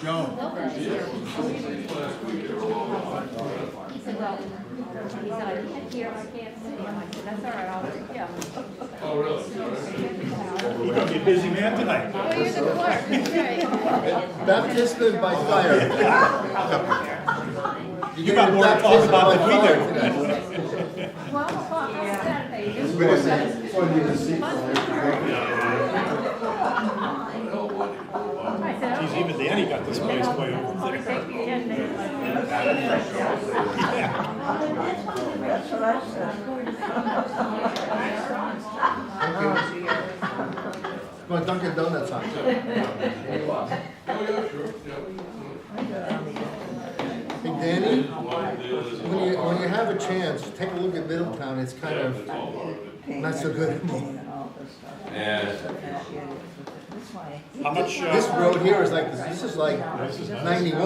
Joan. He said, well, he said, I can't hear, I can't see. I said, that's all right, I'll, yeah. Oh, really? You're gonna be a busy man tonight. Oh, you're the clerk, okay. Baptism by fire. You got more to talk about than we do. 12 o'clock on Saturday. I said, Geez, even Danny got this place way over I'll there. take you 10 days. Well, Dunkin' Donuts on. Oh, yeah, sure, yeah. Hey, Danny, when you have a chance, take a look at Middletown. It's kind of not so good anymore. How much, This road here is like, this is like 91.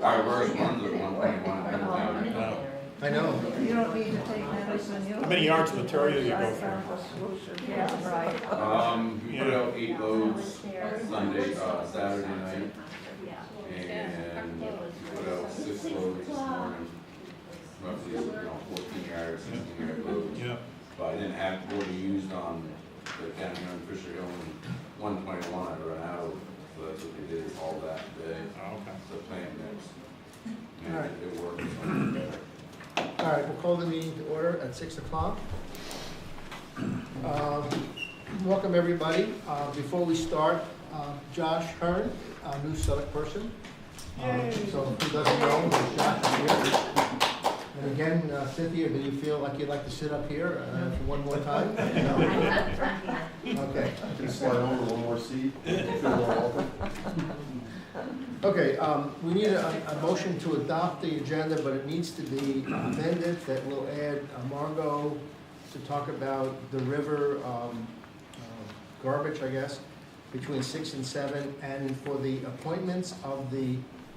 Our worst ones are 121. I know. You don't need to take medicine. how many yards of material you go through? Yeah, right. We put out 8 loads Sunday, Saturday night, and we put out 6 loads this morning. Roughly, 14 yards, 16 yard loads. Yeah. But I didn't have what we used on the county on Fisher Hill and 121 I run out of, so that's what they did, is all that day. Oh, okay. The plant mix. And Alright. it worked. All right, we'll call the meeting to order at 6 o'clock. Welcome, everybody. Before we start, Josh Hearn, a new select person. So who doesn't know, Josh is here. And again, Cynthia, do you feel like you'd like to sit up here for one more time? No? Okay. Can slide over one more seat, feel more open. Okay, we need a motion to adopt the agenda, but it needs to be amended that will add Margot to talk about the river garbage, I guess, between 6 and 7, and for the appointments of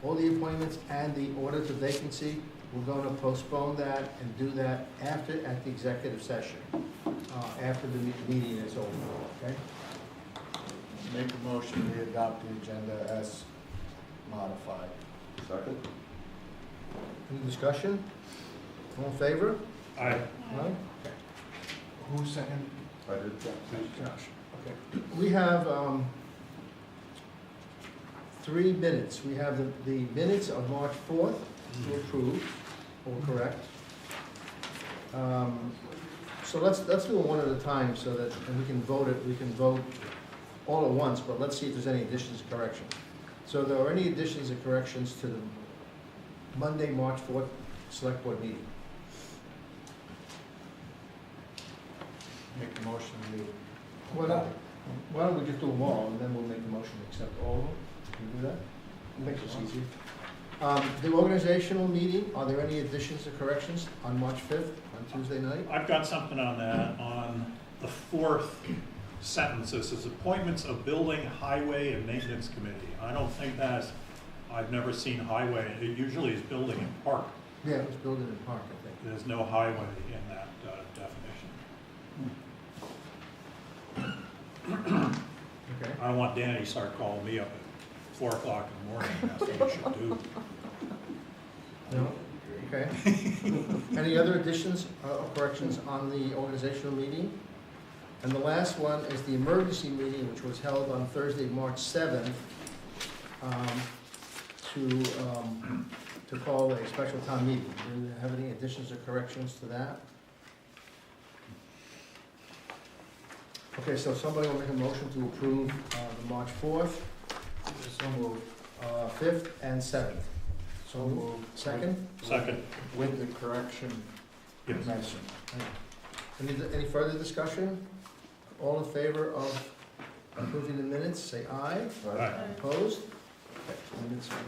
all the appointments and the audit of vacancy, we're going to postpone that and do that at the executive session, after the meeting is over, okay? Make a motion, we adopt the agenda as modified. Second? Any discussion? All in favor? Aye. No? Okay. Who's second? I did. Josh. Okay. We have 3 minutes. We have the minutes of March 4th to approve or correct. So let's do it one at a time so that and we can vote it. We can vote all at once, but let's see if there's any additions or corrections. So there are any additions or corrections to the Monday, March 4th Select Board meeting? Make a motion, we. Why don't we just do them all, and then we'll make the motion to accept all of them? Can we do that? Makes it easier. The organizational meeting, are there any additions or corrections on March 5th, on Tuesday night? I've got something on that, on the 4th sentence. It says appointments of building, highway, and maintenance committee. I don't think that's, I've never seen highway. It usually is building and park. Yeah, it was building in park, I think. There's no highway in that definition. Okay. I don't want Danny to start calling me up at 4 o'clock in the morning and asking what we should do. No? Okay. Any other additions or corrections on the organizational meeting? And the last one is the emergency meeting, which was held on Thursday, March 7th, to call a special town meeting. Do you have any additions or corrections to that? Okay, so somebody will make a motion to approve the March 4th, So moved. 5th, and 7th. So moved. Second? Second. With the correction Yes. mentioned. Any further discussion? All in favor of approving the minutes, say aye. Aye. Opposed? Okay, minutes are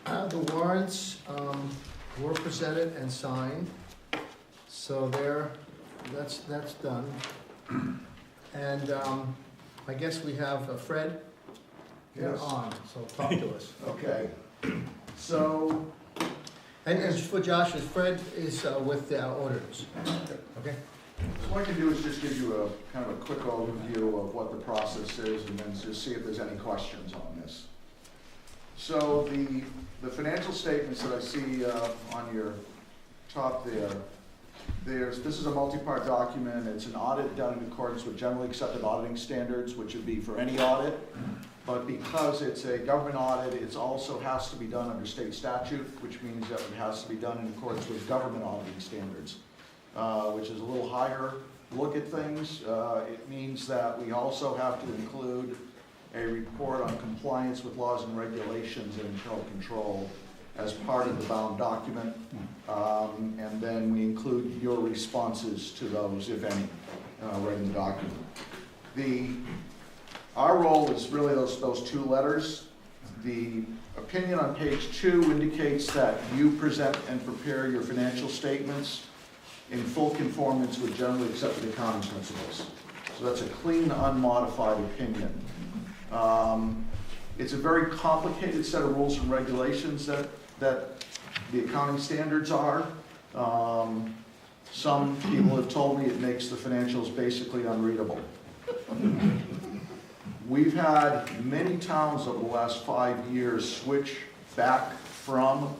approved. The warrants were presented and signed, so that's done. And I guess we have Fred, you're Yes. on, so talk to us. Okay. So, And for Josh, Fred is with the auditors, okay? what I can do is just give you a kind of a quick overview of what the process is and then just see if there's any questions on this. So the financial statements that I see on your top this is a multi-part document. It's an audit done in accordance with generally accepted auditing standards, which would be for any audit. But because it's a government audit, it also has to be done under state statute, which means that it has to be done in accordance with government auditing standards, which is a little higher look at things. It means that we also have to include a report on compliance with laws and regulations and internal control as part of the bound document. And then we include your responses to those, if any, right in the document. Our role is really those two letters. The opinion on page 2 indicates that you present and prepare your financial statements in full conformance with generally accepted accounting principles. So that's a clean, unmodified opinion. It's a very complicated set of rules and regulations that the accounting standards are. Some people have told me it makes the financials basically unreadable. We've had many towns over the last 5 years switch back from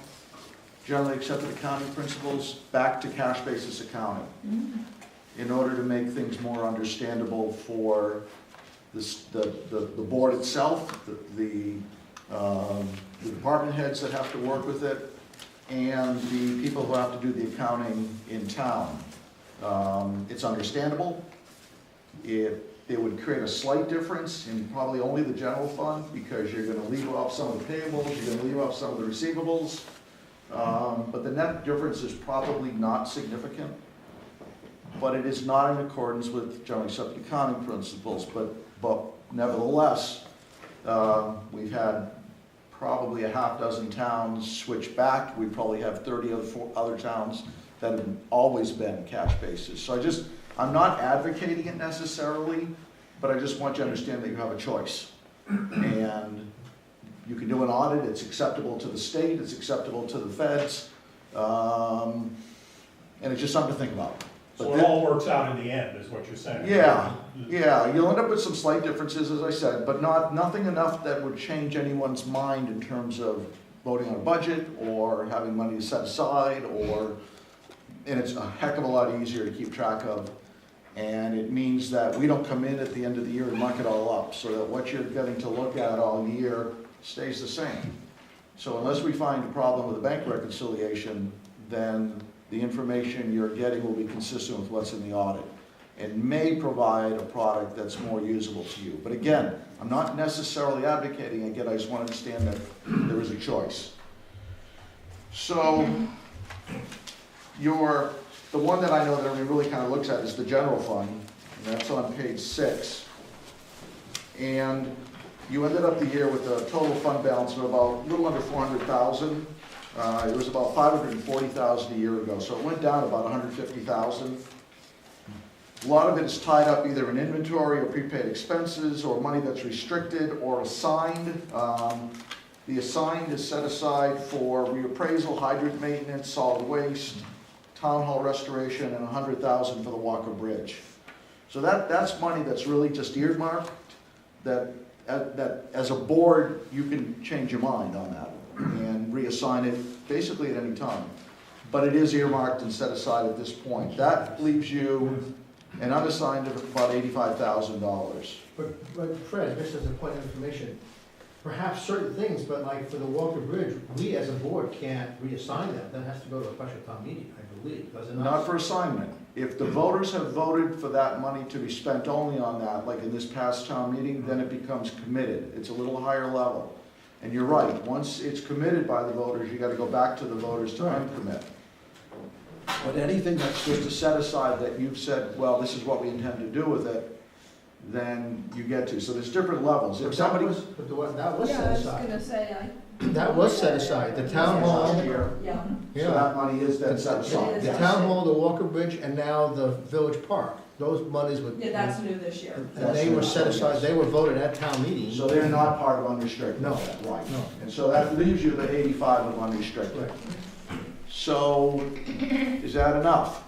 generally accepted accounting principles back to cash basis accounting in order to make things more understandable for the board itself, the department heads that have to work with it, and the people who have to do the accounting in town. It's understandable. It would create a slight difference in probably only the general fund because you're going to leave off some of the payables, you're going to leave off some of the receivables, but the net difference is probably not significant. But it is not in accordance with generally accepted accounting principles. But nevertheless, we've had probably a half dozen towns switch back. We probably have 30 other towns that have always been cash basis. So I'm not advocating it necessarily, but I just want you to understand that you have a choice. And you can do an audit, it's acceptable to the state, it's acceptable to the feds, and it's just something to think about. So it all works out in the end, is what you're saying? Yeah, you'll end up with some slight differences, as I said, but nothing enough that would change anyone's mind in terms of voting on a budget or having money set aside, and it's a heck of a lot easier to keep track of. And it means that we don't come in at the end of the year and muck it all up, so that what you're getting to look at all year stays the same. So unless we find a problem with the bank reconciliation, then the information you're getting will be consistent with what's in the audit and may provide a product that's more usable to you. But again, I'm not necessarily advocating, again, I just want to understand that there is a choice. So the one that I know that everybody really kind of looks at is the general fund, and that's on page 6. And you ended up the year with a total fund balance of about a little under $400,000. It was about $540,000 a year ago, so it went down about $150,000. A lot of it is tied up either in inventory or prepaid expenses or money that's restricted or assigned. The assigned is set aside for reappraisal, hydrant maintenance, solid waste, town hall restoration, and $100,000 for the Walker Bridge. So that's money that's really just earmarked, that as a board, you can change your mind on that and reassign it basically at any time. But it is earmarked and set aside at this point. That leaves you an unassigned of about $85,000. But Fred, just as a point of information, perhaps certain things, but like for the Walker Bridge, we as a board can't reassign that. That has to go to a special town meeting, I believe, does it not? Not for assignment. If the voters have voted for that money to be spent only on that, like in this past town meeting, then it becomes committed. It's a little higher level. And you're right, once it's committed by the voters, you gotta go back to the voters to uncommit. But anything that's just a set aside that you've said, well, this is what we intend to do with it, then you get to. So there's different levels. If somebody that was Yeah, set I was aside. gonna say, That was set aside. The town hall, last year, yeah. so that money is then set aside. the town hall, the Walker Bridge, and now the village park. Those monies would. Yeah, that's new this year. And they were set aside, they were voted at town meeting. So they're not part of unrestricted. No. Right. No. And so that leaves you the 85 of unrestricted. Right. So is that enough?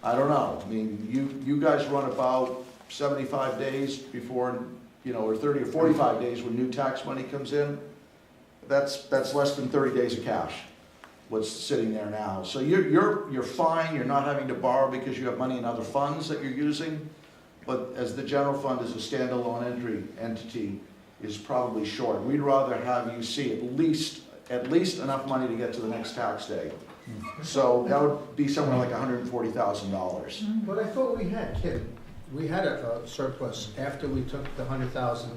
I don't know. I mean, you guys run about 75 days before, or 30 or 45 days when new tax money comes in. That's less than 30 days of cash, what's sitting there now. So you're fine, you're not having to borrow because you have money in other funds that you're using. But as the general fund is a standalone entity, is probably short. We'd rather have you see at least enough money to get to the next tax day. So that would be somewhere like $140,000. But I thought we had, Kim, we had a surplus after we took the 100,000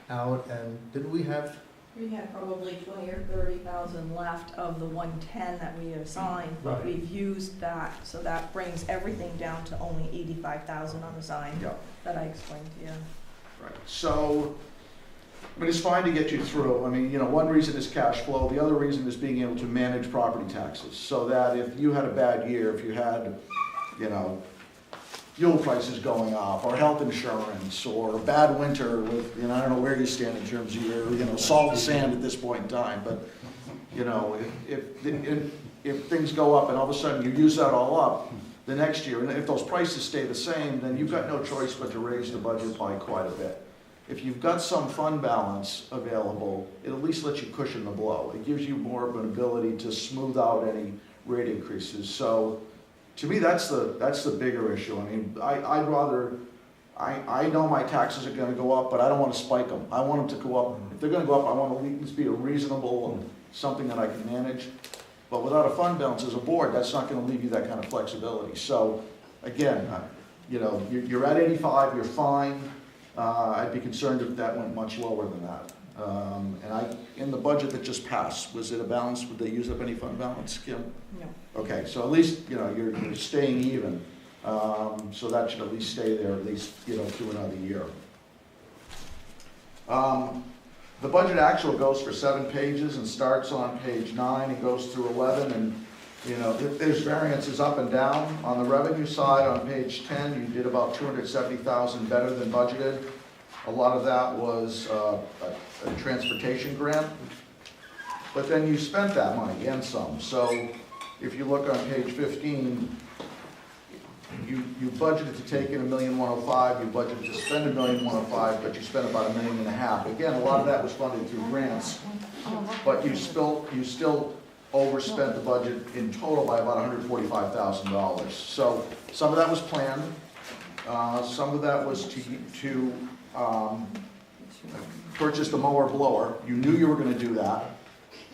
out, and didn't we have? We had probably 20 or 30,000 left of the 110 that we assigned, but Right. we've used that, so that brings everything down to only 85,000 on the sign Yeah. that I explained to you. Right. So, I mean, it's fine to get you through. I mean, one reason is cash flow. The other reason is being able to manage property taxes. So that if you had a bad year, if you had, fuel prices going up, or health insurance, or a bad winter with, I don't know where you stand in terms of your, salt and sand at this point in time, but, if things go up and all of a sudden you use that all up, the next year, and if those prices stay the same, then you've got no choice but to raise the budget by quite a bit. If you've got some fund balance available, it at least lets you cushion the blow. It gives you more of an ability to smooth out any rate increases. So, to me, that's the bigger issue. I mean, I'd rather, I know my taxes are gonna go up, but I don't wanna spike them. I want them to go up. If they're gonna go up, I want to at least be a reasonable, something that I can manage. But without a fund balance as a board, that's not gonna leave you that kind of flexibility. So, again, you're at 85, you're fine. I'd be concerned if that went much lower than that. And in the budget that just passed, was it a balance? Would they use up any fund balance, Kim? No. Okay, so at least, you're staying even. So that should at least stay there, at least, through another year. The budget actual goes for 7 pages and starts on page 9 and goes through 11. And, there's variances up and down. On the revenue side, on page 10, you did about $270,000 better than budgeted. A lot of that was a transportation grant. But then you spent that money and some. So if you look on page 15, you budgeted to take in $1,105,000, you budgeted to spend $1,105,000, but you spent about $1.5 million. Again, a lot of that was funded through grants, but you still overspent the budget in total by about $145,000. So some of that was planned, some of that was to purchase the mower blower. You knew you were going to do that,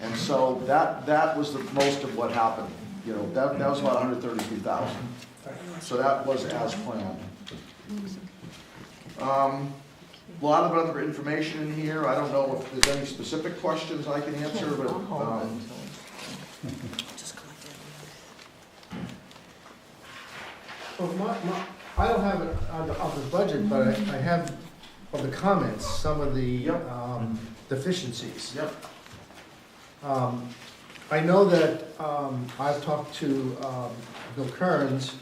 and so that was the most of what happened. That was about $133,000. So that was as planned. A lot of other information in here. I don't know if there's any specific questions I can answer, but Well, I don't have it on the budget, but I have of the comments, some of the deficiencies. Yep. I know that I've talked to Bill Kearns,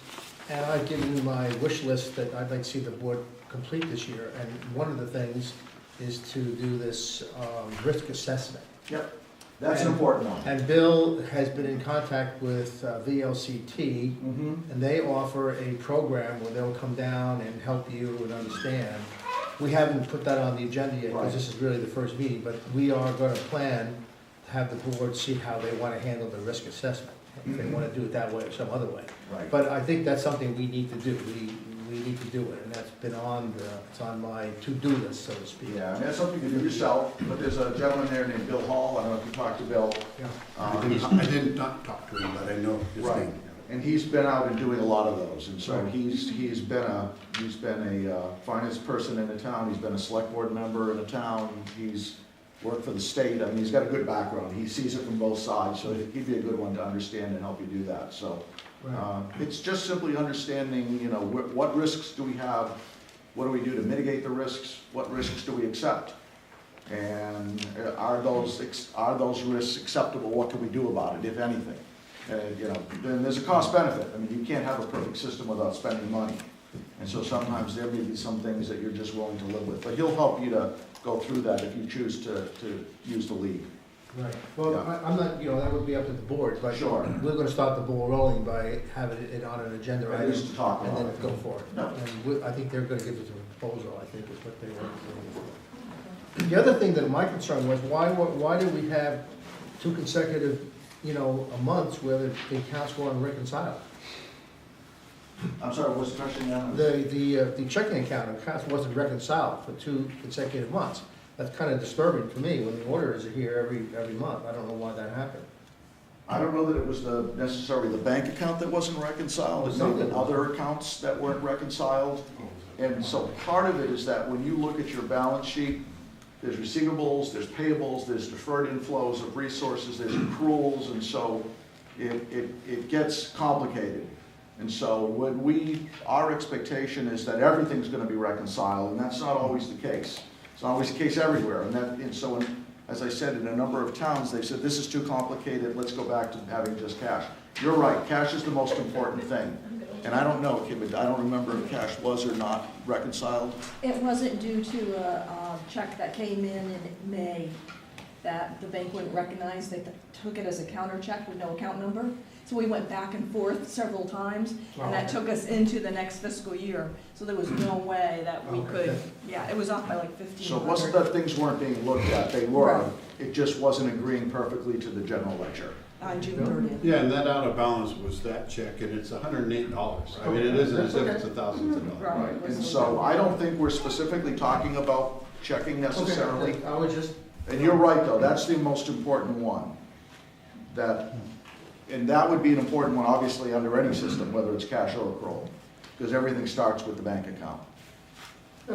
and I've given him my wish list that I'd like to see the board complete this year. And one of the things is to do this risk assessment. Yep. That's an important one. And Bill has been in contact with VLCT, and they offer a program where they'll come down and help you and understand. We haven't put that on the agenda yet, because this is really the first meeting, but we are going to plan to have the board see how they want to handle the risk assessment, if they want to do it that way or some other way. Right. But I think that's something we need to do. We need to do it, and that's been it's on my to-do list, so to speak. Yeah, and that's something you can do yourself, but there's a gentleman there named Bill Hall. I don't know if you talked to Bill. Yeah. I did not talk to him, but I know his Right. name. And he's been out and doing a lot of those, and so he's been a finance person in the town. He's been a select board member in the town. He's worked for the state. I mean, he's got a good background. He sees it from both sides, so he'd be a good one to understand and help you do that. So it's just simply understanding, what risks do we have? What do we do to mitigate the risks? What risks do we accept? And are those risks acceptable? What can we do about it, if anything? Then there's a cost benefit. I mean, you can't have a perfect system without spending money. And so sometimes there may be some things that you're just willing to live with. But he'll help you to go through that if you choose to use the league. Right, well, I'm not, that would be up to the board, but Sure. we're gonna start the ball rolling by having it on an agenda At item. least to talk And about then it. go for it. No. And I think they're gonna give us a proposal, I think, is what they want to do. The other thing that my concern was, why do we have two consecutive, months where the accounts were unreconciled? I'm sorry, what's the question now? The checking accounts wasn't reconciled for 2 consecutive months. That's kind of disturbing for me when the auditors are here every month. I don't know why that happened. I don't know that it was necessarily the bank account that wasn't reconciled, it may have been other accounts that weren't reconciled. And so part of it is that when you look at your balance sheet, there's receivables, there's payables, there's deferred inflows of resources, there's accruals, and so it gets complicated. And so our expectation is that everything's gonna be reconciled, and that's not always the case. It's not always the case everywhere, and so as I said, in a number of towns, they said, this is too complicated, let's go back to having just cash. You're right, cash is the most important thing. And I don't know, Kim, I don't remember if cash was or not reconciled. It wasn't due to a check that came in May that the bank wouldn't recognize. They took it as a counter check with no account number. So we went back and forth several times, and that took us into the next fiscal year. So there was no way that we could, it was off by like 1,500. So it wasn't that things weren't being looked at, they were, Right. it just wasn't agreeing perfectly to the general ledger. On June 30th. Yeah, and that out of balance was that check, and it's $108. I mean, it isn't as if it's thousands of dollars. Right. And so I don't think we're specifically talking about checking necessarily. Okay, I would just, And you're right, though, that's the most important one. And that would be an important one, obviously, under any system, whether it's cash or accrual, because everything starts with the bank account.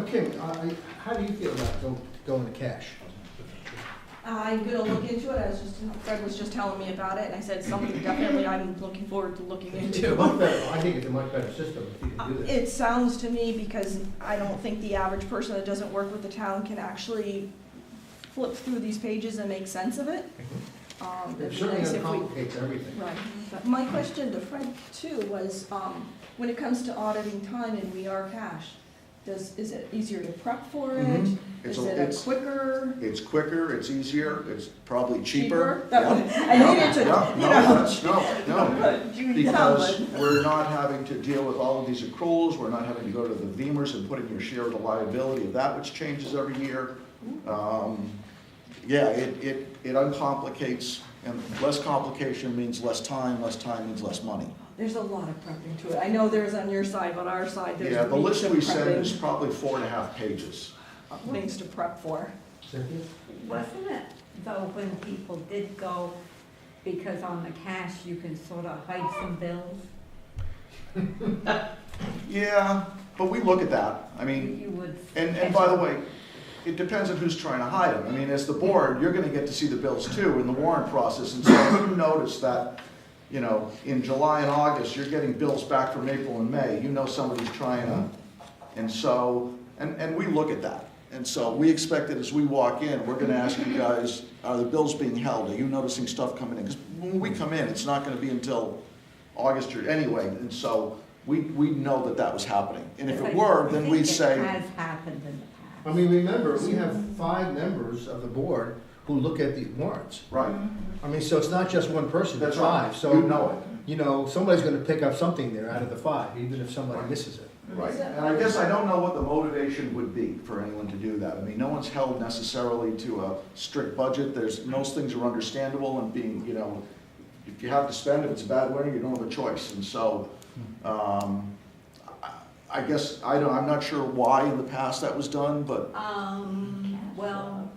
Kim, how do you feel about going to cash? I'm gonna look into it. Fred was just telling me about it, and I said something definitely I'm looking forward to looking into. I think it's a much better system if you can do that. It sounds to me, because I don't think the average person that doesn't work with the town can actually flip through these pages and make sense of it. It It'd be certainly nice if we. uncomplicates everything. Right. My question to Fred too was, when it comes to auditing time and we are cash, is it easier to prep for it? Mhm. Is it quicker? It's quicker, it's easier, it's probably cheaper. That Yeah. one, I needed to, No, Judy because Howland. we're not having to deal with all of these accruals, we're not having to go to the VEMRs and put in your share of the liability of that, which changes every year. It uncomplicates, and less complication means less time means less money. There's a lot of prepping to it. I know there's on your side, but our side, there's Yeah, the weeks list of we send is prepping, probably 4.5 pages. things to prep for. Cynthia? Wasn't it though when people did go, because on the cash you can sort of hide some bills? Yeah, but we look at that, I mean, You would. and by the way, it depends on who's trying to hide them. I mean, as the board, you're gonna get to see the bills too in the warrant process, and so if you notice that, in July and August, you're getting bills back from April and May, somebody's trying to, and so, and we look at that. And so we expect that as we walk in, we're gonna ask you guys, are the bills being held? Are you noticing stuff coming in? Because when we come in, it's not gonna be until August or anyway, and so we know that that was happening. And if it were, then we'd say. It has happened in the past. I mean, remember, we have 5 members of the board who look at the warrants. Right, I mean, so it's not just one person, it's that's right, 5. So, you know it. Somebody's gonna pick up something there out of the 5, even if somebody misses it. Right, and I guess I don't know what the motivation would be for anyone to do that. I mean, no one's held necessarily to a strict budget. Most things are understandable and being, if you have to spend, if it's a bad winter, you don't have a choice. And so, I guess, I'm not sure why in the past that was done, but. Well,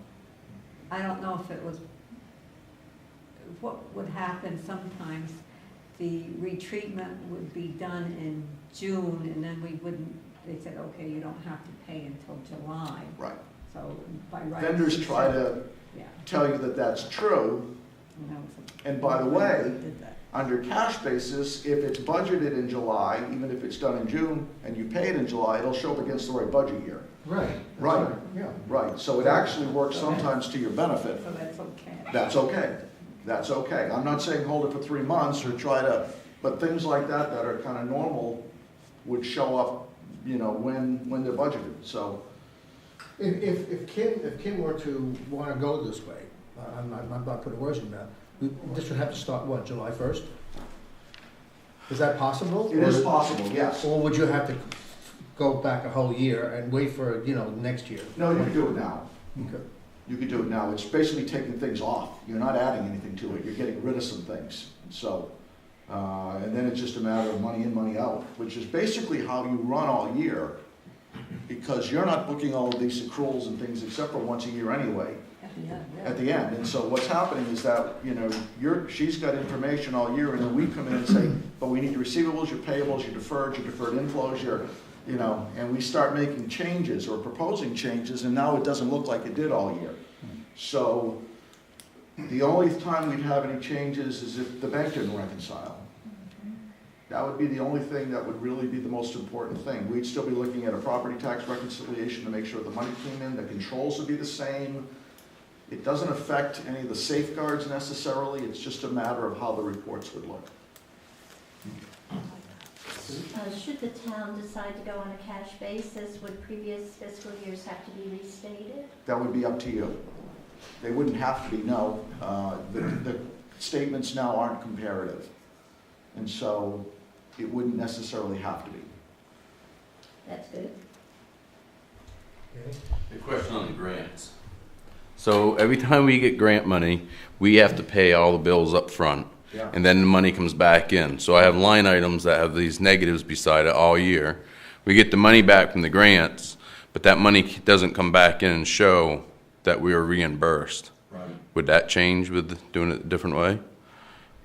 I don't know if it was, what would happen sometimes, the retreatment would be done in June, and then we wouldn't, they said, okay, you don't have to pay until July. Right. So by right. Vendors try to Yeah. tell you that that's true, you know, and by the way, did that. under cash basis, if it's budgeted in July, even if it's done in June, and you pay it in July, it'll show up against the right budget year. Right. that's Right. Yeah. Right, so it actually works sometimes to your benefit. So that's okay. That's okay, that's okay. I'm not saying hold it for 3 months or try to, but things like that that are kind of normal would show up, when they're budgeted, so. If Kim were to wanna go this way, I'm not putting words in your mouth. This would have to start, what, July 1st? Is that possible? It is possible, yes. Or would you have to go back a whole year and wait for, next year? No, you can do it now. Okay. You can do it now. It's basically taking things off. You're not adding anything to it. You're getting rid of some things. So, and then it's just a matter of money in, money out, which is basically how you run all year, because you're not booking all of these accruals and things except for once a year anyway, at the end. And so what's happening is that, she's got information all year, and then we come in and say, but we need your receivables, your payables, your deferred inflows, and we start making changes or proposing changes, and now it doesn't look like it did all year. So the only time we'd have any changes is if the bank didn't reconcile. That would be the only thing that would really be the most important thing. We'd still be looking at a property tax reconciliation to make sure the money came in, the controls would be the same. It doesn't affect any of the safeguards necessarily, it's just a matter of how the reports would look. Should the town decide to go on a cash basis, would previous fiscal years have to be restated? That would be up to you. They wouldn't have to be, no. The statements now aren't comparative. And so it wouldn't necessarily have to be. That's good. A question on the grants. So every time we get grant money, we have to pay all the bills up front. Yeah. And then the money comes back in. So I have line items that have these negatives beside it all year. We get the money back from the grants, but that money doesn't come back in and show that we were reimbursed. Right. Would that change with doing it a different way?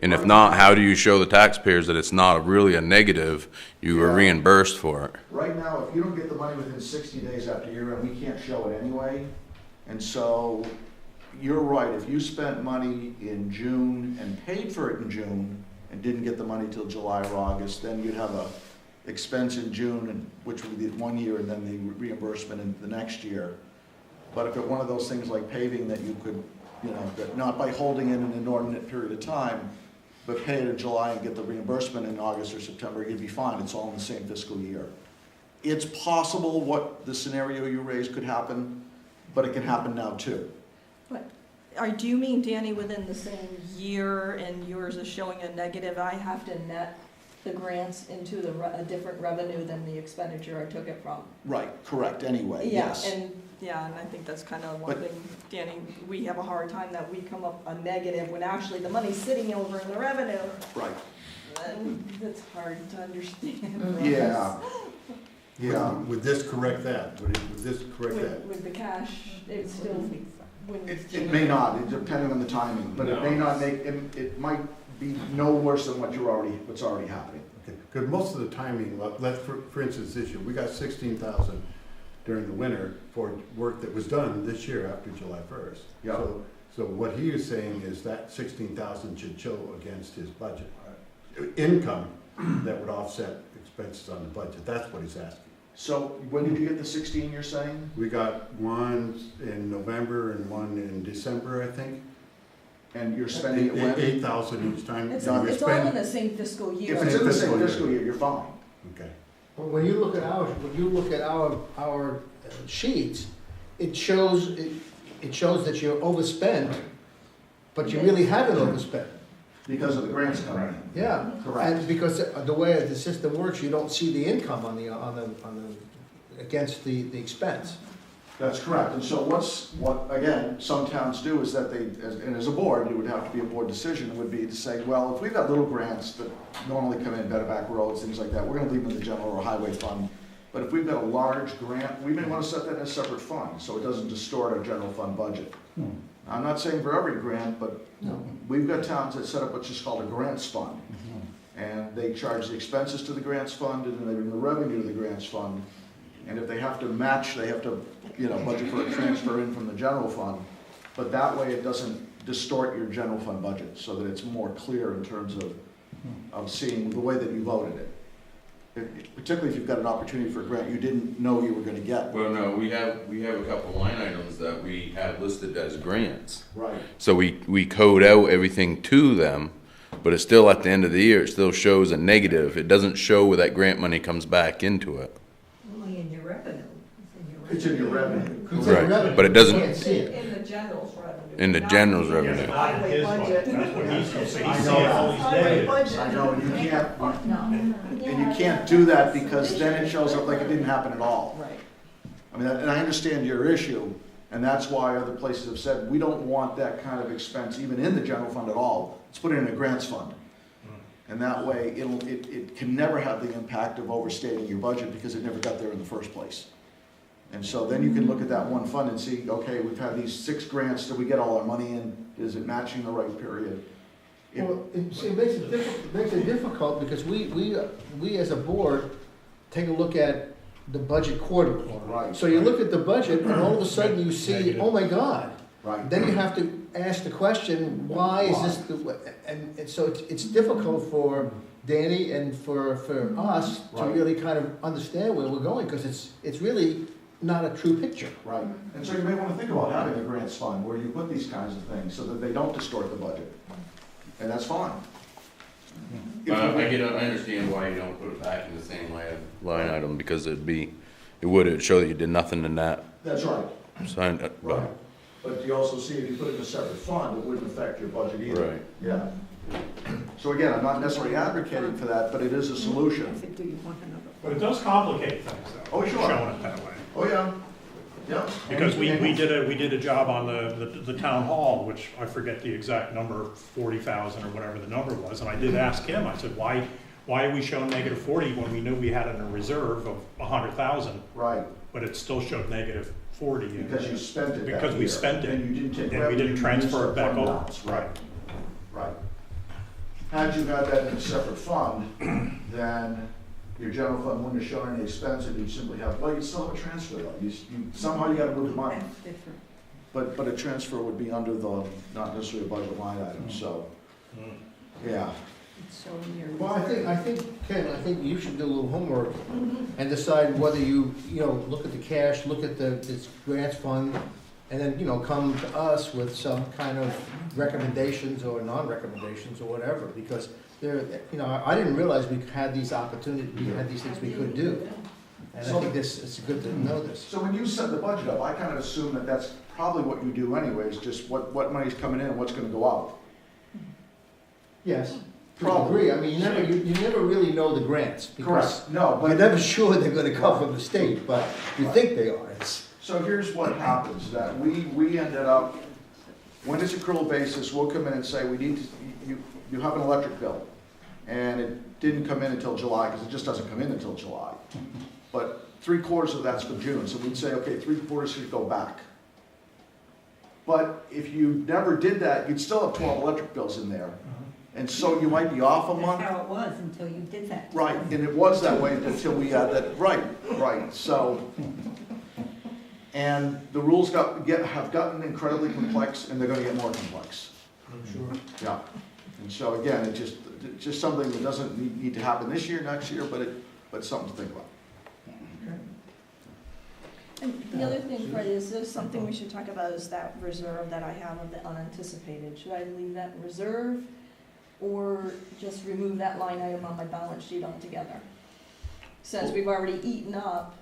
And if not, how do you show the taxpayers that it's not really a negative, you were reimbursed for it? Right now, if you don't get the money within 60 days after year end, we can't show it anyway. And so you're right, if you spent money in June and paid for it in June and didn't get the money till July or August, then you'd have a expense in June, which would be 1 year, and then the reimbursement in the next year. But if it's one of those things like paving that you could, that not by holding it an inordinate period of time, but pay it in July and get the reimbursement in August or September, you'd be fine. It's all in the same fiscal year. It's possible what the scenario you raised could happen, but it can happen now too. Do you mean, Danny, within the same year and yours is showing a negative, I have to net the grants into a different revenue than the expenditure I took it from? Right, correct, anyway, yes. And I think that's kind of one thing, Danny, we have a hard time that we come up a negative when actually the money's sitting over in the revenue. Right. And it's hard to understand. Yeah. Yeah. Would this correct that? Would this correct that? With the cash, it still wouldn't. It may not, depending on the timing, but it may not make, it might be no worse than what's already happening. Okay, because most of the timing, for instance, this year, we got 16,000 during the winter for work that was done this year after July 1st. Yeah. So what he is saying is that 16,000 should show against his budget. Income that would offset expenses on the budget. That's what he's asking. So when did you get the 16 you're saying? We got one in November and one in December, I think. And you're spending it when? 8,000 each time. It's all in the same fiscal year. If it's in the same fiscal year, you're fine. Okay. Well, when you look at our sheets, it shows that you're overspent, but you really haven't overspent. Because of the grants coming in. Yeah, Correct. and because the way the system works, you don't see the income on the against the expense. That's correct. And so what again, some towns do is that and as a board, it would have to be a board decision, would be to say, well, if we've got little grants that normally come in, better back roads, things like that, we're gonna leave them in the general or highway fund. But if we've got a large grant, we may want to set that in a separate fund, so it doesn't distort our general fund budget. I'm not saying for every grant, but we've got towns that set up what's just called a grants fund. And they charge the expenses to the grants fund, and then they bring the revenue to the grants fund. And if they have to match, they have to, budget for a transfer in from the general fund. But that way it doesn't distort your general fund budget, so that it's more clear in terms of seeing the way that you voted it. Particularly if you've got an opportunity for a grant you didn't know you were going to get. Well, no, we have a couple line items that we have listed as grants. Right. So we code out everything to them, but it's still at the end of the year, it still shows a negative. It doesn't show where that grant money comes back into it. Only in your revenue. It's in your revenue. It's in Right, revenue, but it you doesn't- can't see it. In the general's revenue. In the not general's the revenue. Not in his budget, that's what he's, so he's seeing all these Highway negatives. budget. I know, and you can't, No, and you can't do that because then it shows up like it didn't happen at all. right. I mean, and I understand your issue, and that's why other places have said, we don't want that kind of expense even in the general fund at all. Let's put it in a grants fund. And that way, it can never have the impact of overstating your budget because it never got there in the first place. And so then you can look at that one fund and see, okay, we've had these 6 grants, did we get all our money in? Is it matching the right period? Well, it makes it difficult because we as a board take a look at the budget quarterly. Right. So you look at the budget and all of a sudden you see, Negative. oh my God. Right. Then you have to ask the question, why is this, and so it's difficult for Danny and for us to Right. really kind of understand where we're going, because it's really not a true picture. Right, and so you may want to think about having a grants fund where you put these kinds of things so that they don't distort the budget. And that's fine. I understand why you don't put it back in the same line item, because it'd show that you did nothing in that. That's right. So, Right. But you also see if you put it in a separate fund, it wouldn't affect your budget either. Right. Yeah. So again, I'm not necessarily advocating for that, but it is a I solution. said, do you want another? But it does complicate things, though. Oh, sure. Showing it that way. Oh, yeah. Yeah. Because we did a job on the town hall, which I forget the exact number, 40,000 or whatever the number was, and I did ask him, I said, why are we showing negative 40 when we knew we had in a reserve of 100,000, Right, but it still showed negative 40? because you spent it that Because we year, spent it, and you didn't take and we revenue, didn't you transfer used it back fund over. balance. Right, right. Had you had that in a separate fund, then your general fund wouldn't have shown any expense, and you'd simply have, well, you'd still have a transfer though. Somehow you gotta move the money. That's different. But a transfer would be under the, not necessarily a budget line item, so, Mm. yeah. It's showing your. Well, I think, Ken, I think you should do a little homework and decide whether you look at the cash, look at this grants fund, and then, come to us with some kind of recommendations or non-recommendations or whatever, because I didn't realize we had these opportunities, we had these things we could do. And I think it's good to know this. So when you set the budget up, I kind of assume that that's probably what you do anyways, just what money's coming in and what's gonna go out. Yes, Probably. probably. I mean, you never really know the grants, because Correct, no, you're but, never sure they're gonna come from the state, but you think they are. so here's what happens, that we ended up, when it's accrual basis, we'll come in and say, we need to, you have an electric bill, and it didn't come in until July, because it just doesn't come in until July. But 3/4 of that's for June, so we'd say, okay, 3/4 should go back. But if you never did that, you'd still have 12 electric bills in there. And so you might be off a month. That's how it was until you did that. Right, and it was that way until we had that, right, so. And the rules have gotten incredibly complex, and they're gonna get more complex. I'm sure. Yeah, and so again, it's just something that doesn't need to happen this year, next year, but it's something to think about. And the other thing, Fred, is there's something we should talk about is that reserve that I have of the unanticipated. Should I leave that in reserve or just remove that line item on my balance sheet altogether? Since we've already eaten up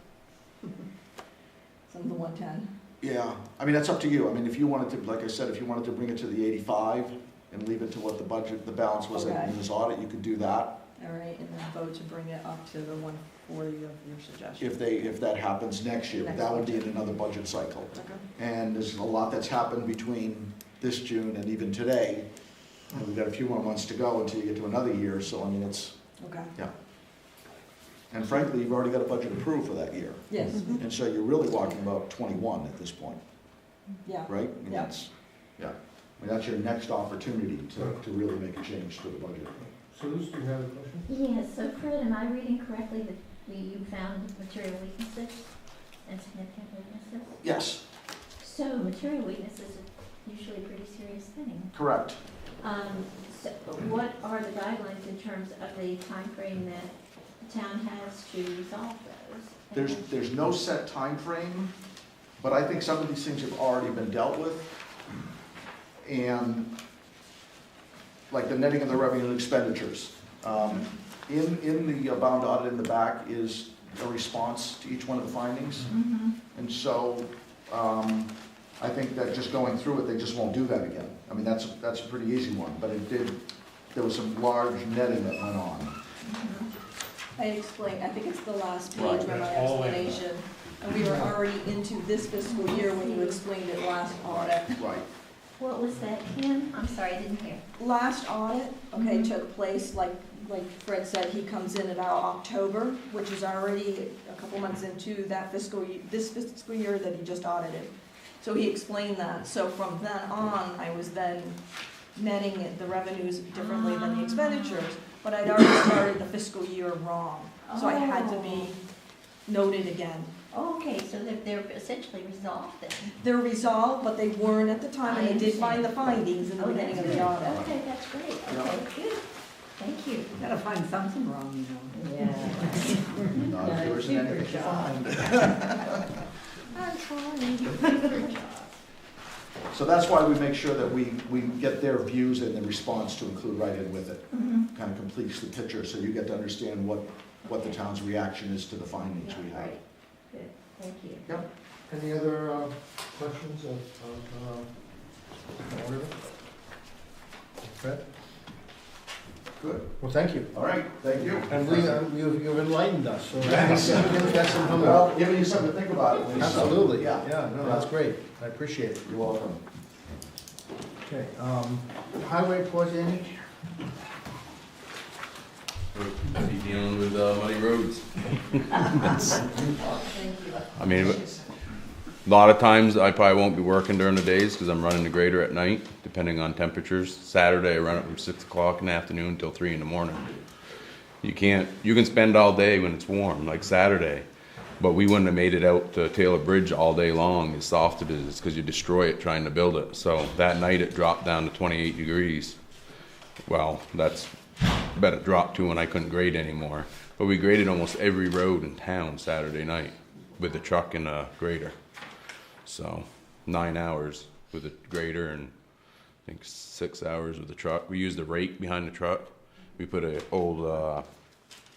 some of the 110. Yeah, I mean, that's up to you. I mean, if you wanted to, like I said, if you wanted to bring it to the 85 and leave it to what the balance was Okay. in this audit, you could do that. All right, and then vote to bring it up to the 140 of your suggestion. If that happens next year, but that would be in another budget cycle. Okay. And there's a lot that's happened between this June and even today. And we've got a few more months to go until you get to another year, so I mean, Okay. and frankly, you've already got a budget approved for that year. Yes, And so you're really talking about 21 at this point, yeah. right? I mean, Yeah. I mean, that's your next opportunity to really make a change to the budget. Suze, do you have a question? Yes, so Fred, am I reading correctly that you found material weaknesses and significant weaknesses? Yes, So material weaknesses are usually a pretty serious thing. correct. So what are the guidelines in terms of the time frame that the town has to resolve those? There's no set time frame, but I think some of these things have already been dealt with. And like the netting of the revenue and expenditures. In the bound audit in the back is a response to each one of the findings. Mhm. And so, I think that just going through it, they just won't do that again. I mean, that's a pretty easy one, but there was some large netting that went on. I explained, I think it's the last page Right. where my That's all in. explanation, and we were already into this fiscal year when you explained it last audit. Right. What was that, Kim? I'm sorry, I didn't hear. Last audit, okay, took place, like Fred said, he comes in about October, which is already a couple months into that this fiscal year that he just audited. So he explained that, so from then on, I was then netting the revenues differently than the expenditures, but I'd already started the fiscal year wrong, so I had to be noted again. Okay, so they're essentially resolved then. They're resolved, but they weren't at the time, and I did find the findings in the Oh, beginning that's of the good. audit. Okay, that's great. Okay, good. Thank you. Gotta find something wrong, you know. Yeah. Not if there isn't anything to find. I'm trying. So that's why we make sure that we get their views and the response to include right in with it. Mhm. Kind of completes the picture, so you get to understand what the town's reaction is to the findings we have. Right. Good, thank you. Yep. Any other questions of Oliver? Fred? Good. Well, thank you. All right, thank you. And you've enlightened us, so Yes. that's some homework. Well, giving you something to think about at least. Absolutely, Yeah. yeah, no, that's great, I appreciate it. You're welcome. Okay, highway report, Andy? Be dealing with muddy roads. I mean, a lot of times I probably won't be working during the days because I'm running the grader at night, depending on temperatures. Saturday I run it from 6 o'clock in the afternoon until 3 in the morning. You can spend all day when it's warm, like Saturday, but we wouldn't have made it out to Taylor Bridge all day long as soft it is because you destroy it trying to build it. So that night it dropped down to 28 degrees. Well, that's bet it dropped to when I couldn't grade anymore. But we graded almost every road in town Saturday night with a truck and a grader. So 9 hours with a grader and I think 6 hours with the truck. We used a rake behind the truck. We put an old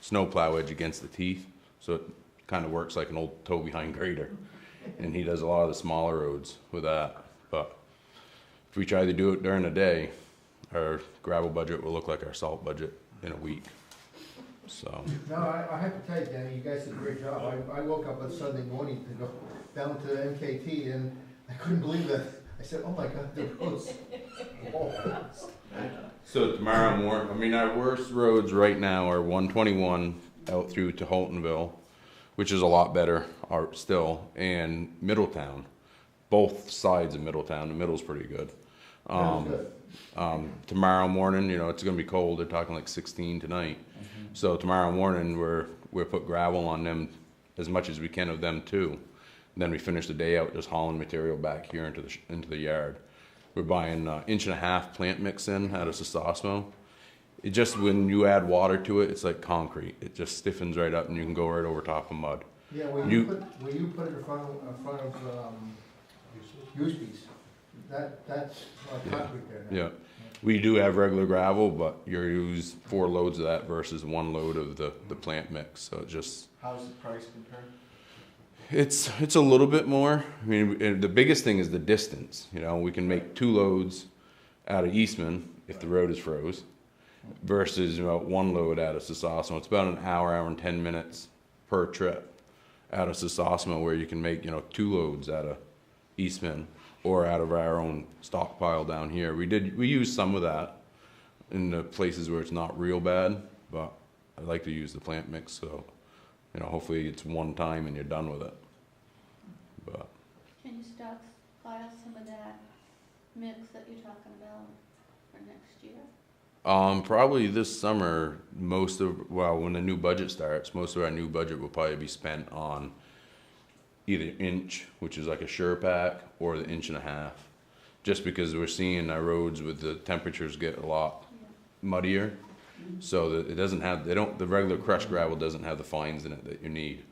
snowplow edge against the teeth, so it kind of works like an old tow behind grader. And he does a lot of the smaller roads with that. But if we try to do it during the day, our gravel budget will look like our salt budget in a week. So. No, I have to tell you, Danny, you guys did a great job. I woke up on Sunday morning to go down to MKT and I couldn't believe it. I said, oh my God, the roads. So tomorrow morning, I mean, our worst roads right now are 121 out through to Holtonville, which is a lot better still, and Middletown. Both sides of Middletown. The middle's pretty good. Tomorrow morning, it's gonna be cold. They're talking like 16 tonight. So tomorrow morning, we'll put gravel on them as much as we can of them too. And then we finish the day out just hauling material back here into the yard. We're buying 1.5-inch plant mix in out of Sososmo. It just, when you add water to it, it's like concrete. It just stiffens right up and you can go right over top of mud. Yeah, when you put it in front of Usebe's, that's concrete there now. Yeah. We do have regular gravel, but you use 4 loads of that versus 1 load of the plant mix. So it just, How's the price compared? it's a little bit more. I mean, the biggest thing is the distance. We can make 2 loads out of Eastman if the road is froze, versus 1 load out of Sososmo. It's about an hour and 10 minutes per trip out of Sososmo, where you can make 2 loads out of Eastman or out of our own stockpile down here. We use some of that in the places where it's not real bad, but I like to use the plant mix, so hopefully it's one time and you're done with it. But Can you stockpile some of that mix that you're talking about for next year? probably this summer, when the new budget starts, most of our new budget will probably be spent on either inch, which is like a sure pack, or the 1.5 inches, just because we're seeing our roads with the temperatures get a lot muddier, so that it doesn't have, the regular crushed gravel doesn't have the fines in it that you need.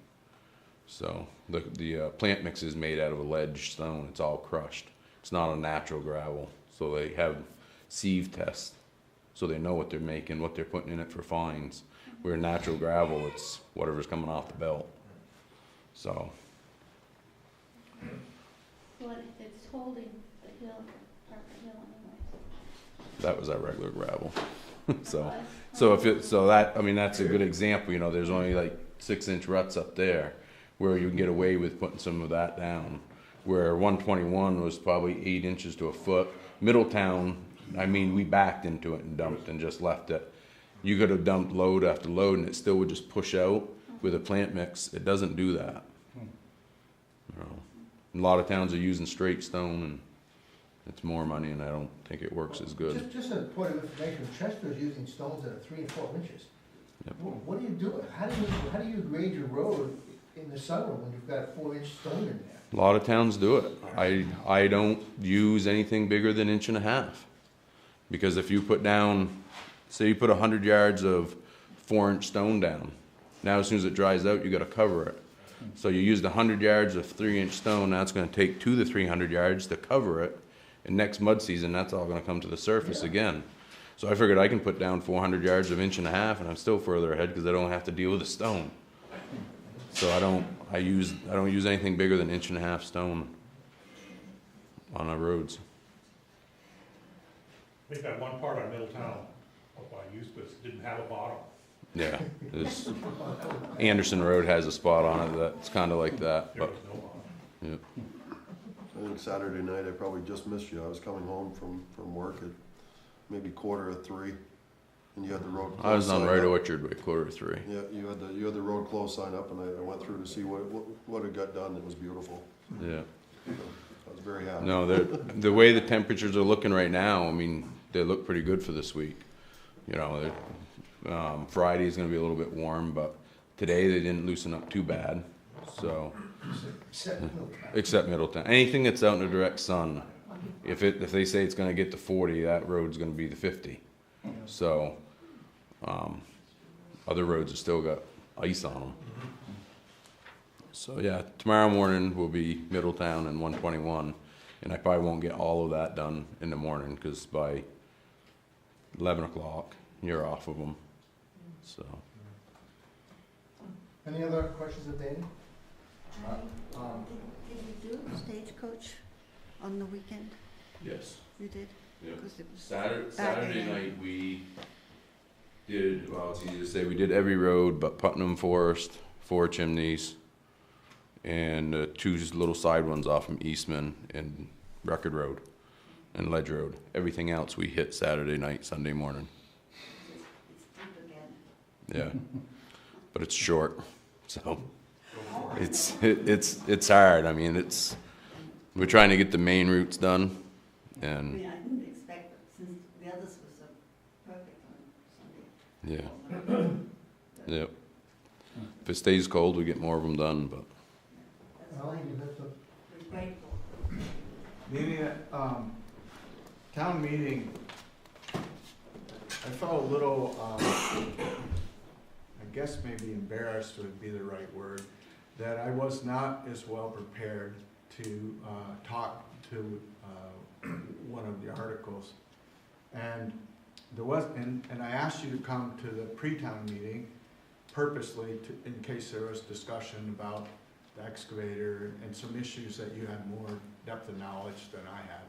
So the plant mix is made out of a ledge stone. It's all crushed. It's not a natural gravel, so they have sieve tests, so they know what they're making, what they're putting in it for fines. Where natural gravel, it's whatever's coming off the belt. So. it's holding the hill, Parker Hill anyway. That was our regular gravel. So, But that, I mean, that's a good example, you know, there's only like 6-inch ruts up there where you can get away with putting some of that down. Where 121 was probably 8 inches to a foot. Middletown, I mean, we backed into it and dumped and just left it. You could have dumped load after load and it still would just push out with a plant mix. It doesn't do that. You know, a lot of towns are using straight stone and it's more money and I don't think it works as good. Just a point of information, Chester's using stones that are 3 and 4 inches. Yep. What do you do? How do you grade your road in the summer when you've got 4-inch stone in there? A lot of towns do it. I don't use anything bigger than 1.5 inches. Because if you put down, say you put 100 yards of 4-inch stone down, now as soon as it dries out, you gotta cover it. So you used 100 yards of 3-inch stone, now it's gonna take 200 to 300 yards to cover it. And next mud season, that's all gonna come to the surface again. So I figured I can put down 400 yards of 1.5 inches and I'm still further ahead because I don't have to deal with the stone. So I don't use anything bigger than 1.5 inch stone on our roads. I think that one part on Middletown, up by Eustis, didn't have a bottom. Yeah, Anderson Road has a spot on it that's kind of like that, There but was no bottom. yeah. I think Saturday night I probably just missed you. I was coming home from work at maybe 2:45, and you had the road closed. I was on sign Right up. Orchard by 2:45. Yeah, you had the road closed sign up, and I went through to see what had got done. It was beautiful. Yeah. I was very happy. No, the way the temperatures are looking right now, I mean, they look pretty good for this week. You know, Friday's gonna be a little bit warm, but today they didn't loosen up too bad. So, except Middletown. Anything that's out in the direct sun, if they say it's gonna get to 40, that road's gonna be the 50. So, other roads have still got ice on them. So yeah, tomorrow morning will be Middletown and 121, and I probably won't get all of that done in the morning because by 11 o'clock you're off of them. So. Any other questions of Danny? Did you do Stagecoach on the weekend? Yes. You did? Yep. 'Cause it was Saturday again. night we did, well, it's easy to say, we did every road but Putnam Forest, 4 Chimneys, and 2 little side ones off from Eastman and Record Road and Ledge Road. Everything else we hit Saturday night, Sunday morning. It's deep again. Yeah, but it's short, so it's hard. I mean, we're trying to get the main routes done, I and mean, I didn't expect it since the others were so perfect on Sunday. yeah, yep. If it stays cold, we get more of them done, but. Ally, you have some? We're grateful. Meeting at, town meeting, I felt a little, I guess maybe embarrassed would be the right word, that I was not as well prepared to talk to one of the articles. And there was, and I asked you to come to the pre-town meeting purposely in case there was discussion about the excavator and some issues that you had more depth of knowledge than I had.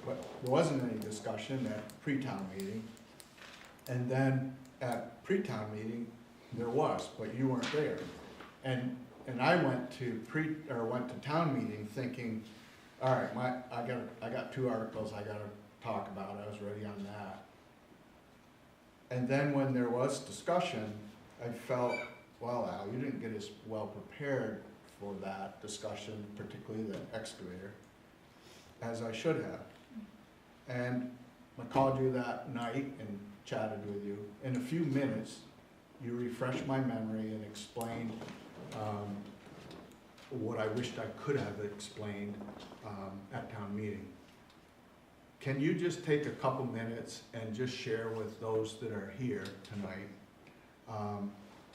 But there wasn't any discussion at pre-town meeting. And then at pre-town meeting, there was, but you weren't there. And I went to town meeting thinking, all right, I got 2 articles I gotta talk about. I was ready on that. And then when there was discussion, I felt, well, Al, you didn't get as well prepared for that discussion, particularly the excavator, as I should have. And I called you that night and chatted with you. In a few minutes, you refreshed my memory and explained what I wished I could have explained at town meeting. Can you just take a couple minutes and just share with those that are here tonight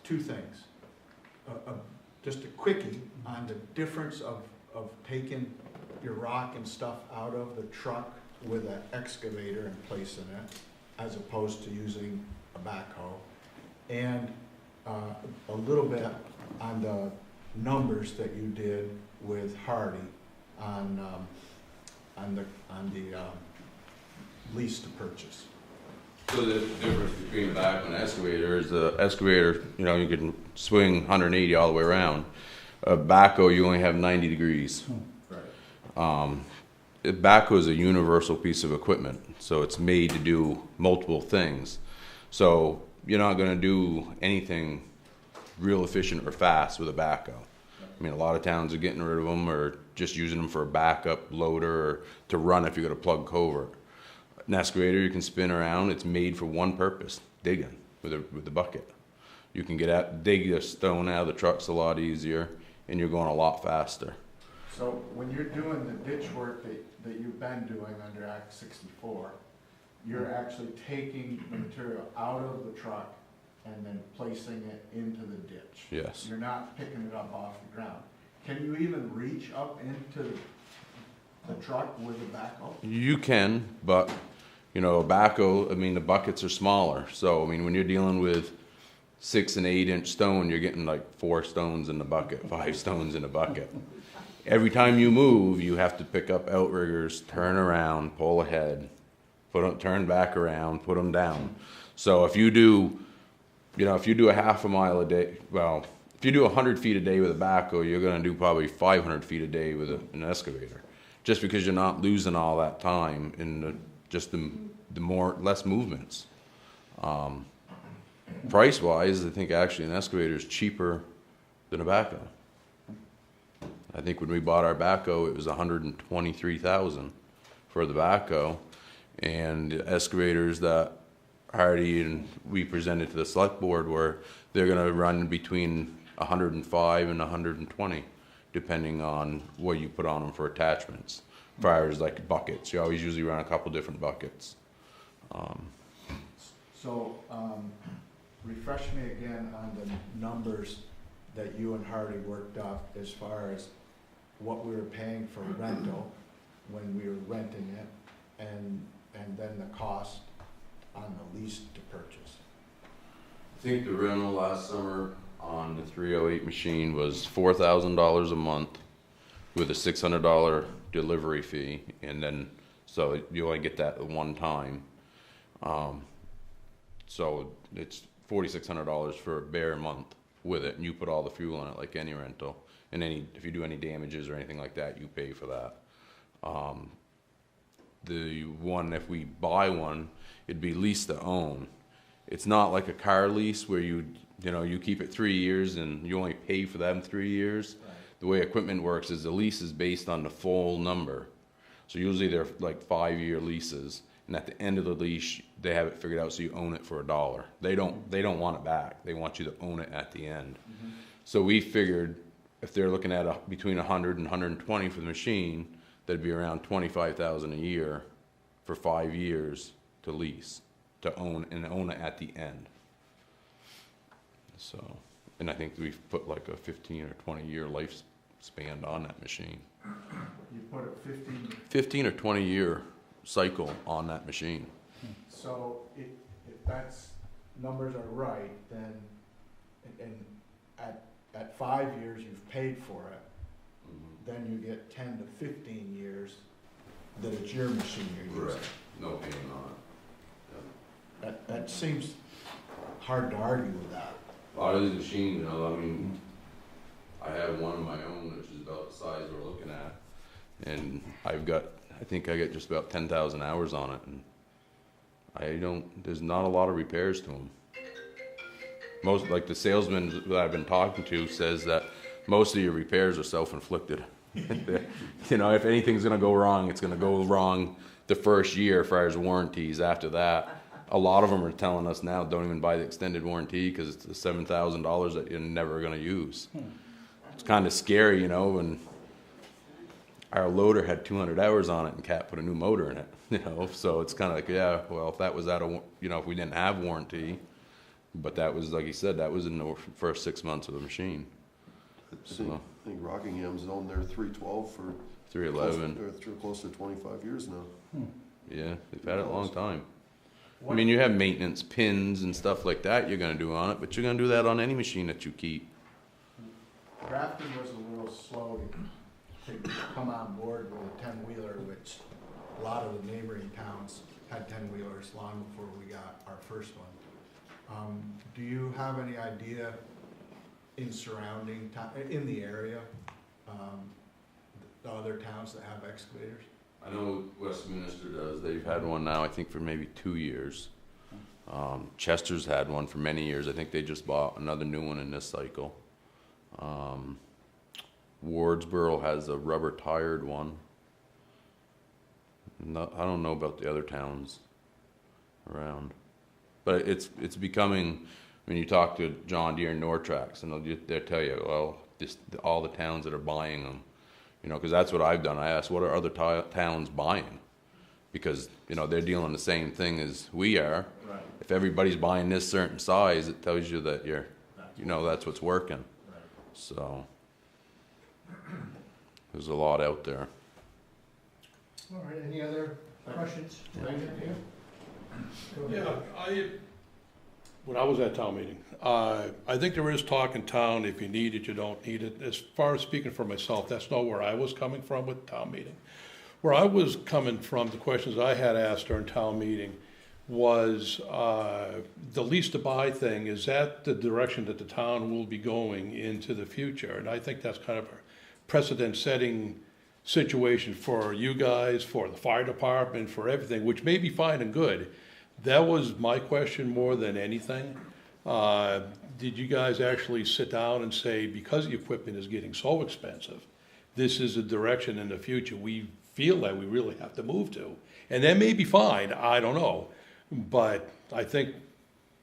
2 things? Just a quickie on the difference of taking your rock and stuff out of the truck with an excavator and placing it, as opposed to using a backhoe, and a little bit on the numbers that you did with Hardy on the lease to purchase. So the difference between a backhoe and an excavator is the excavator, you know, you can swing 180 all the way around. A backhoe, you only have 90 degrees. Right. A backhoe is a universal piece of equipment, so it's made to do multiple things. So you're not going to do anything real efficient or fast with a backhoe. I mean, a lot of towns are getting rid of them or just using them for a backup loader or to run if you got a plug culvert. An excavator you can spin around. It's made for one purpose: digging with the bucket. You can dig the stone out of the trucks a lot easier, and you're going a lot faster. So when you're doing the ditch work that you've been doing under Act 64, you're actually taking the material out of the truck and then placing it into the ditch. Yes. You're not picking it up off the ground. Can you even reach up into the truck with a backhoe? You can, but you know, a backhoe, I mean, the buckets are smaller. So I mean, when you're dealing with 6 and 8 inch stone, you're getting like 4 stones in the bucket, 5 stones in the bucket. Every time you move, you have to pick up outriggers, turn around, pull ahead, turn back around, put them down. So if you do, you know, if you do a half a mile a day, well, if you do 100 feet a day with a backhoe, you're going to do probably 500 feet a day with an excavator, just because you're not losing all that time in just the less movements. Price-wise, I think actually an excavator is cheaper than a backhoe. I think when we bought our backhoe, it was $123,000 for the backhoe, and the excavators that Hardy and we presented to the select board were they're going to run between 105 and 120, depending on what you put on them for attachments. As far as like buckets, you always usually run a couple different buckets. So refresh me again on the numbers that you and Hardy worked up as far as what we were paying for rental when we were renting it, and then the cost on the lease to purchase. I think the rental last summer on the 308 machine was $4,000 a month with a $600 delivery fee, and then so you only get that at one time. So it's $4,600 for a bare month with it, and you put all the fuel in it like any rental, and if you do any damages or anything like that, you pay for that. The one, if we buy one, it'd be lease to own. It's not like a car lease where you keep it 3 years and you only pay for them 3 years. Right. The way equipment works is the lease is based on the full number. So usually they're like 5-year leases, and at the end of the lease, they have it figured out so you own it for $1. They don't want it back. They want you to own it at the end. Mm-hmm. So we figured if they're looking at between 100 and 120 for the machine, that'd be around $25,000 a year for 5 years to lease, to own it at the end. So, and I think we've put like a 15 or 20 year lifespan on that machine. You put a 15 or 20 year cycle on that machine. So if that's numbers are right, then and at 5 years you've paid for it, then you get 10 to 15 years that it's your machine you're using. Correct. No payment on it. That seems hard to argue with that. A lot of these machines, I mean, I have one of my own, which is about the size we're looking at, and I think I get just about 10,000 hours on it, and there's not a lot of repairs to them. Most, like the salesman that I've been talking to says that most of your repairs are self-inflicted. If anything's gonna go wrong, it's gonna go wrong the first year as far as warranties. After that, a lot of them are telling us now don't even buy the extended warranty because it's the $7,000 that you're never gonna use. It's kind of scary, and our loader had 200 hours on it and Cat put a new motor in it, so it's kind of like, yeah, well, if that was if we didn't have warranty, but that was, like he said, that was in the first 6 months of the machine. I think Rockingham's owned their 312 for 311. close to 25 years now. Yeah, they've had it a long time. I mean, you have maintenance pins and stuff like that you're going to do on it, but you're going to do that on any machine that you keep. Grafton was a little slow to to come on board with a 10-wheeler, which a lot of the neighboring towns had 10-wheelers long before we got our first one. Do you have any idea in surrounding, in the area, the other towns that have excavators? I know Westminster does. They've had one now, I think, for maybe 2 years. Chester's had one for many years. I think they just bought another new one in this cycle. Wardsboro has a rubber tired one. No, I don't know about the other towns around, but it's becoming. When you talk to John Deere and Nortrax, and they'll tell you, well, all the towns that are buying them, because that's what I've done. I asked, what are other towns buying? Because they're dealing the same thing as we are. Right. If everybody's buying this certain size, it tells you that that's what's working. Right. So there's a lot out there. All right, any other questions? When I was at town meeting, I think there is talk in town, if you need it, you don't need it. As far as speaking for myself, that's not where I was coming from with town meeting. Where I was coming from, the questions I had asked during town meeting was the lease to buy thing, is that the direction that the town will be going into the future? And I think that's kind of a precedent-setting situation for you guys, for the fire department, for everything, which may be fine and good. That was my question more than anything. Did you guys actually sit down and say, because the equipment is getting so expensive, this is a direction in the future we feel that we really have to move to? And that may be fine, I don't know. But I think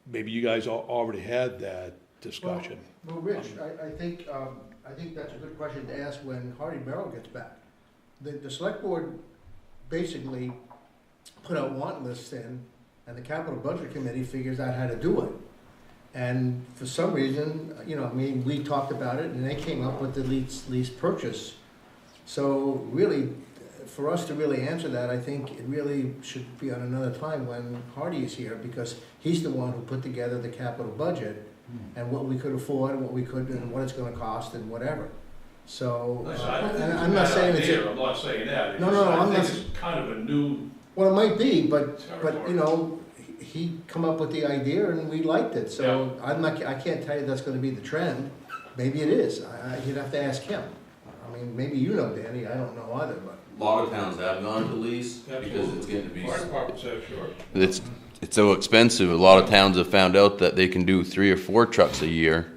maybe you guys already had that discussion. Well, Rich, I think that's a good question to ask when Hardy Merrill gets back. The select board basically put out want lists in, and the capital budget committee figures out how to do it. And for some reason, we talked about it, and they came up with the lease purchase. So really, for us to really answer that, I think it really should be on another time when Hardy is here, because he's the one who put together the capital budget and what we could afford and what we could and what it's going to cost and whatever. So I'm not saying it's I'm not saying that. No, I'm not. It's kind of a new. Well, it might be, but he come up with the idea and we liked it. So I can't tell you that's going to be the trend. Maybe it is. You'd have to ask him. I mean, maybe Danny. I don't know either, but. A lot of towns have gone to lease because it's getting to be. Fire department says sure. It's so expensive. A lot of towns have found out that they can do 3 or 4 trucks a year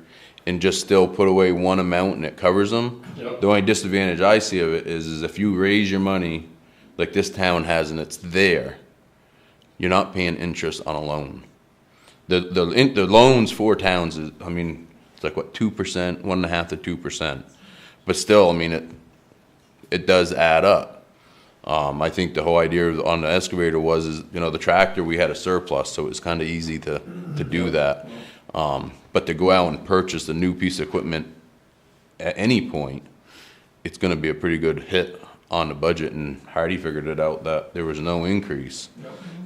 and just still put away one amount and it covers them. Yep. The only disadvantage I see of it is if you raise your money like this town has and it's there, you're not paying interest on a loan. The loans for towns is, it's like what, 2%, 1.5% to 2%. But still, it does add up. I think the whole idea on the excavator was the tractor, we had a surplus, so it was kind of easy to do that. But to go out and purchase a new piece of equipment at any point, it's going to be a pretty good hit on the budget, and Hardy figured it out that there was no increase.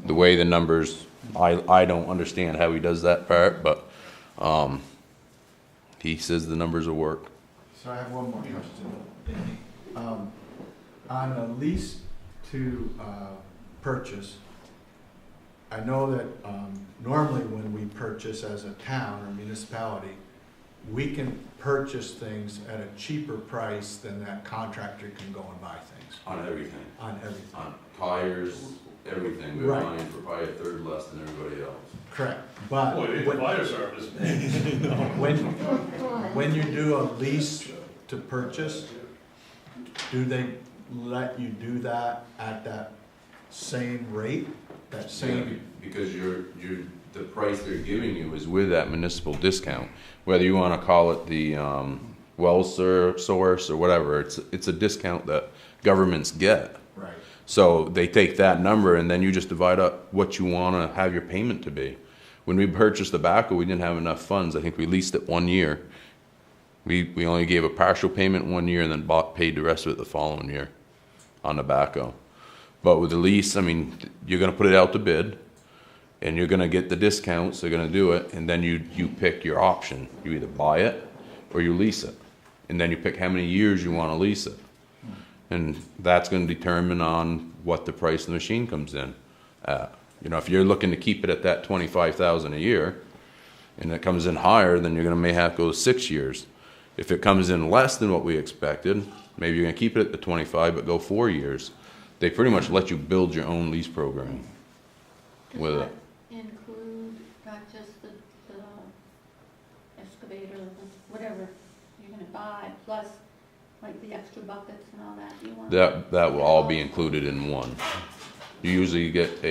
The way the numbers, I don't understand how he does that part, but he says the numbers will work. So I have one more question. On a lease to purchase, I know that normally when we purchase as a town or municipality, we can purchase things at a cheaper price than that contractor can go and buy things. On everything. On everything. On tires, everything. We're buying for probably a third less than everybody else. Correct. But Boy, the fire service. when you do a lease to purchase, do they let you do that at that same rate? That same? Because the price they're giving you is with that municipal discount. Whether you want to call it the well source or whatever, it's a discount that governments get. Right. So they take that number and then you just divide up what you want to have your payment to be. When we purchased the backhoe, we didn't have enough funds. I think we leased it 1 year. We only gave a partial payment 1 year and then paid the rest of it the following year on the backhoe. But with the lease, you're going to put it out to bid and you're going to get the discounts. They're going to do it, and then you pick your option. You either buy it or you lease it, and then you pick how many years you want to lease it. And that's gonna determine on what the price of the machine comes in at. You know, if you're looking to keep it at that 25,000 a year, and it comes in higher, then you're gonna may have to go 6 years. If it comes in less than what we expected, maybe you're gonna keep it at the 25, but go 4 years. They pretty much let you build your own lease program with Does it. that include not just the excavator, whatever you're gonna buy, plus like the extra buckets and all that? You want That will all be included in one. You usually get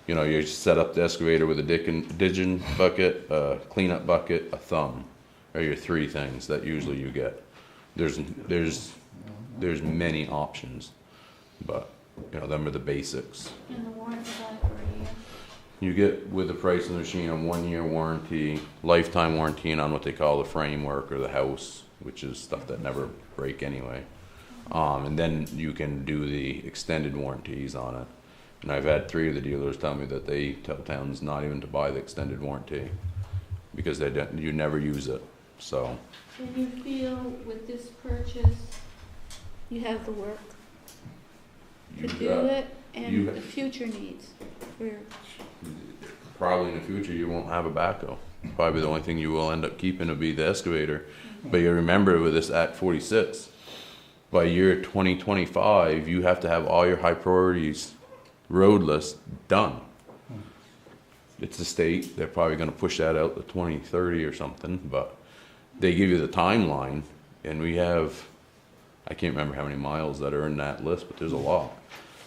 you set up the excavator with a digging bucket, a cleanup bucket, a thumb, are your 3 things that usually you get. There's many options, but them are the basics. And the warranty valid for a year? You get with the price of the machine a 1-year warranty, lifetime warranty on what they call the framework or the house, which is stuff that never break anyway. And then you can do the extended warranties on it. And I've had 3 of the dealers tell me that they tell towns not even to buy the extended warranty because you never use it. So. And you feel with this purchase, you have the work to do it and the future needs for... Probably in the future you won't have a backhoe. Probably the only thing you will end up keeping will be the excavator. But you remember with this Act 46, by year 2025, you have to have all your high priorities roadless done. It's the state, they're probably gonna push that out to 2030 or something, but they give you the timeline, and we have, I can't remember how many miles that are in that list, but there's a lot.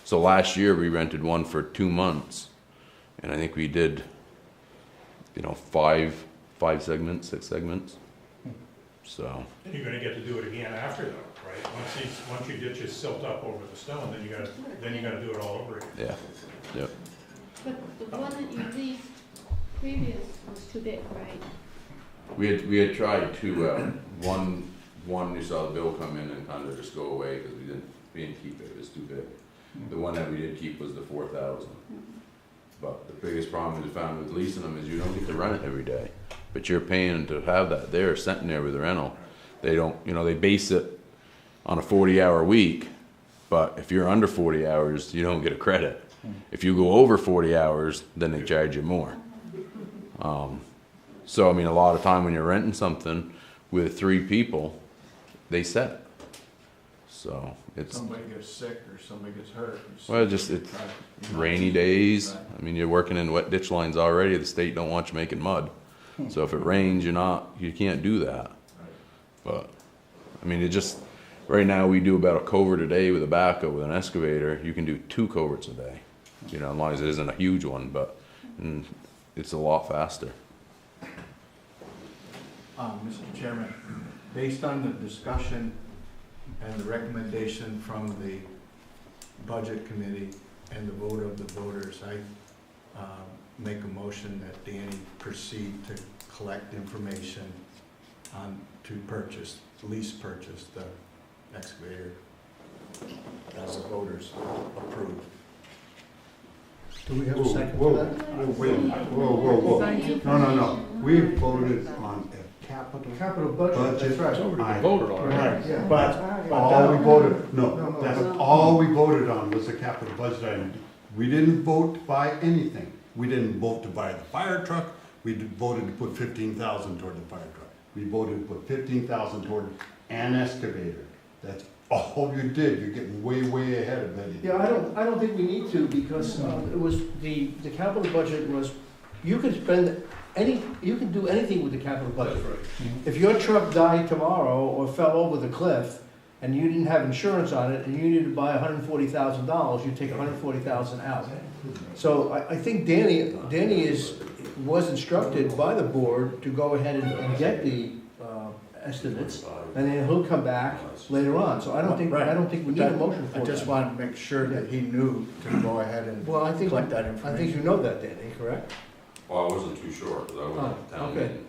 So last year we rented one for 2 months, and I think we did, 5 segments, 6 segments. So. And you're gonna get to do it again after though, right? Once you get your silt up over the stone, then you gotta do it all over again. Yeah, yep. But the one that you leased previous was too big, right? We had tried to, one you saw the bill come in and kind of just go away because we didn't keep it, it was too big. The one that we did keep was the 4,000. But the biggest problem we found with leasing them is you don't get to run it every day. But you're paying to have that there, sitting there with the rental. They don't, they base it on a 40-hour week, but if you're under 40 hours, you don't get a credit. If you go over 40 hours, then they charge you more. So, a lot of time when you're renting something with 3 people, they set it. So it's... Somebody gets sick or somebody gets hurt. Well, it's rainy days. You're working in wet ditch lines already. The state don't want you making mud. So if it rains, you can't do that. But, right now we do about a culvert a day with a backhoe. With an excavator, you can do 2 culverts a day. As long as it isn't a huge one, but it's a lot faster. Mr. Chairman, based on the discussion and the recommendation from the Budget Committee and the vote of the voters, I make a motion that Danny proceed to collect information to lease purchase the excavator as the voters approve. Do we have a second Whoa, to that? whoa. Thank you. No. We voted on a Capital budget, that's right. I- Voted on it. Right, yeah. But all we voted, No, that's no. all we voted on was the capital budget item. We didn't vote to buy anything. We didn't vote to buy the fire truck. We voted to put 15,000 toward the fire truck. We voted to put 15,000 toward an excavator. That's all you did. You're getting way ahead of anything. Yeah, I don't think we need to, because it was, the capital budget was, you can do anything with the capital budget. If your truck died tomorrow or fell over the cliff, and you didn't have insurance on it, and you needed to buy $140,000, you take $140,000 out. So I think Danny was instructed by the board to go ahead and get the estimates, and then he'll come back later on. So I don't think we need a motion for I that. just wanted to make sure that he knew to go ahead and Well, I think collect that information. I think you know that, Danny, correct? Well, I wasn't too sure because I wasn't at the town okay. meeting.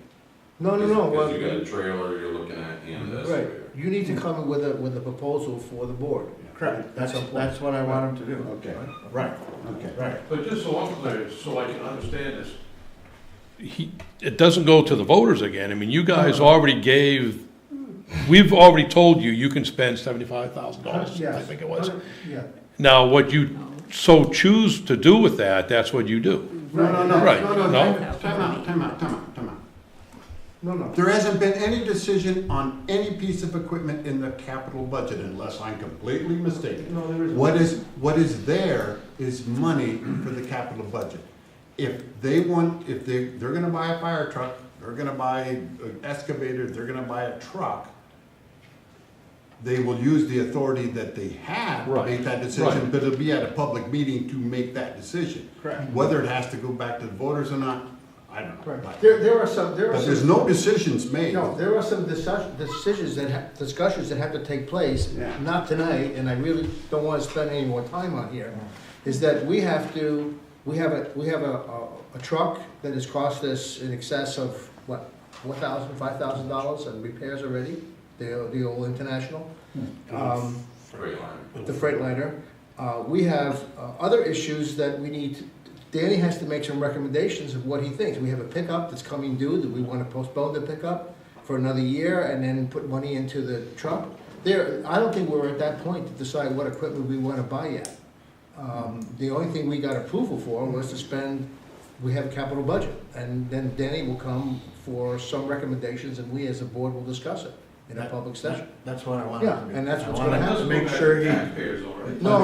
No. Because Well, you got a trailer you're looking at and the right. excavator. You need to come in with a proposal for the board. Correct, That's that's what I want him to do. Okay. Right, Okay. right. But just so I'm clear, so I can understand this. It doesn't go to the voters again. You guys already gave we've already told you, you can spend $75,000, I think it was. Yeah. Now, what you so choose to do with that, that's what you do. No, Right. no, No? time out. No. There hasn't been any decision on any piece of equipment in the capital budget unless I'm completely mistaken. No, there isn't. What is there is money for the capital budget. If they're gonna buy a fire truck, they're gonna buy an excavator, they're gonna buy a truck, they will use the authority that they have to Right. make that decision, Right. but it'll be at a public meeting to make that decision. Correct. Whether it has to go back to the voters or not, I don't know. Correct. But There are some. but there's no decisions made. No, there are some decisions discussions that have to take place, Yeah. not tonight, and I really don't want to spend any more time on here, is that we have a truck that has cost us in excess of, what, $4,000, $5,000 in repairs already, the old International. Freightliner. The Freightliner. We have other issues that we need, Danny has to make some recommendations of what he thinks. We have a pickup that's coming due, that we want to postpone the pickup for another year and then put money into the truck. I don't think we're at that point to decide what equipment we want to buy yet. The only thing we got approval for was to spend, we have a capital budget. And then Danny will come for some recommendations and we as a board will discuss it in a public session. That's what I wanted Yeah, to do. and that's what's I gonna wanted happen. to make sure he. Taxpayers already. No.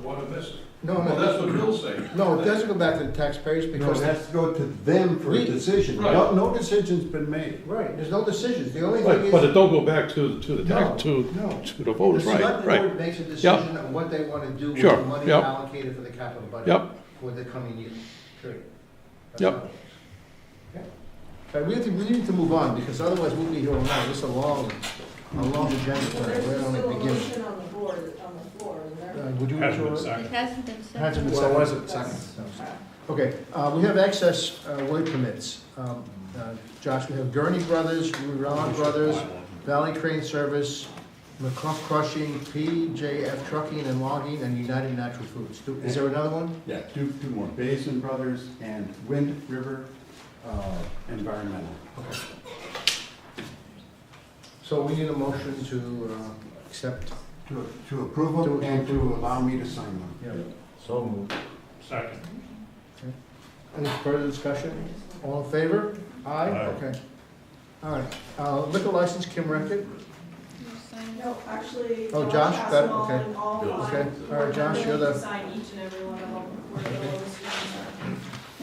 What a miss. No, what Bill's saying. No, it doesn't go back to the taxpayers No, because, it has to go to them for a We- decision. Right. No decision's been made. right, there's no decisions. The only thing Right, is. but it don't go back to the tax, No. to the The voters, right, select right. board makes a decision on what they want to do with Sure, the money yep. allocated for the capital budget Yep, for the coming year. Period. That's Yep. how it works. Okay. We need to move on because otherwise we'll be here all night. This is a long agenda tonight. We're only beginning. on the board, on the floor, isn't Would you? Hasn't been withdraw it? seconded. It hasn't been said. Hasn't been Well, seconded. it wasn't second. Okay, we have excess word permits. Josh, we have Gurney Brothers, Ron Brothers, Valley Crane Service, McCluff Crushing, PJF Trucking and Logging, and United Natural Foods. Is there another one? Yeah, two more, Basin Brothers and Wind River Environmental. Okay. So we need a motion to accept. To approve them and to allow me to sign them. Yeah. So moved. Second. Any further discussion? All in favor? Aye? Aye. Okay. All right. Liquor license, Kim Reckett. You sign it. No, actually. Oh, Josh, passed got it, them all okay. and all Okay. mine. All right, Josh, you're the- Sign each and every one of them, where the Okay. lowest ones are. And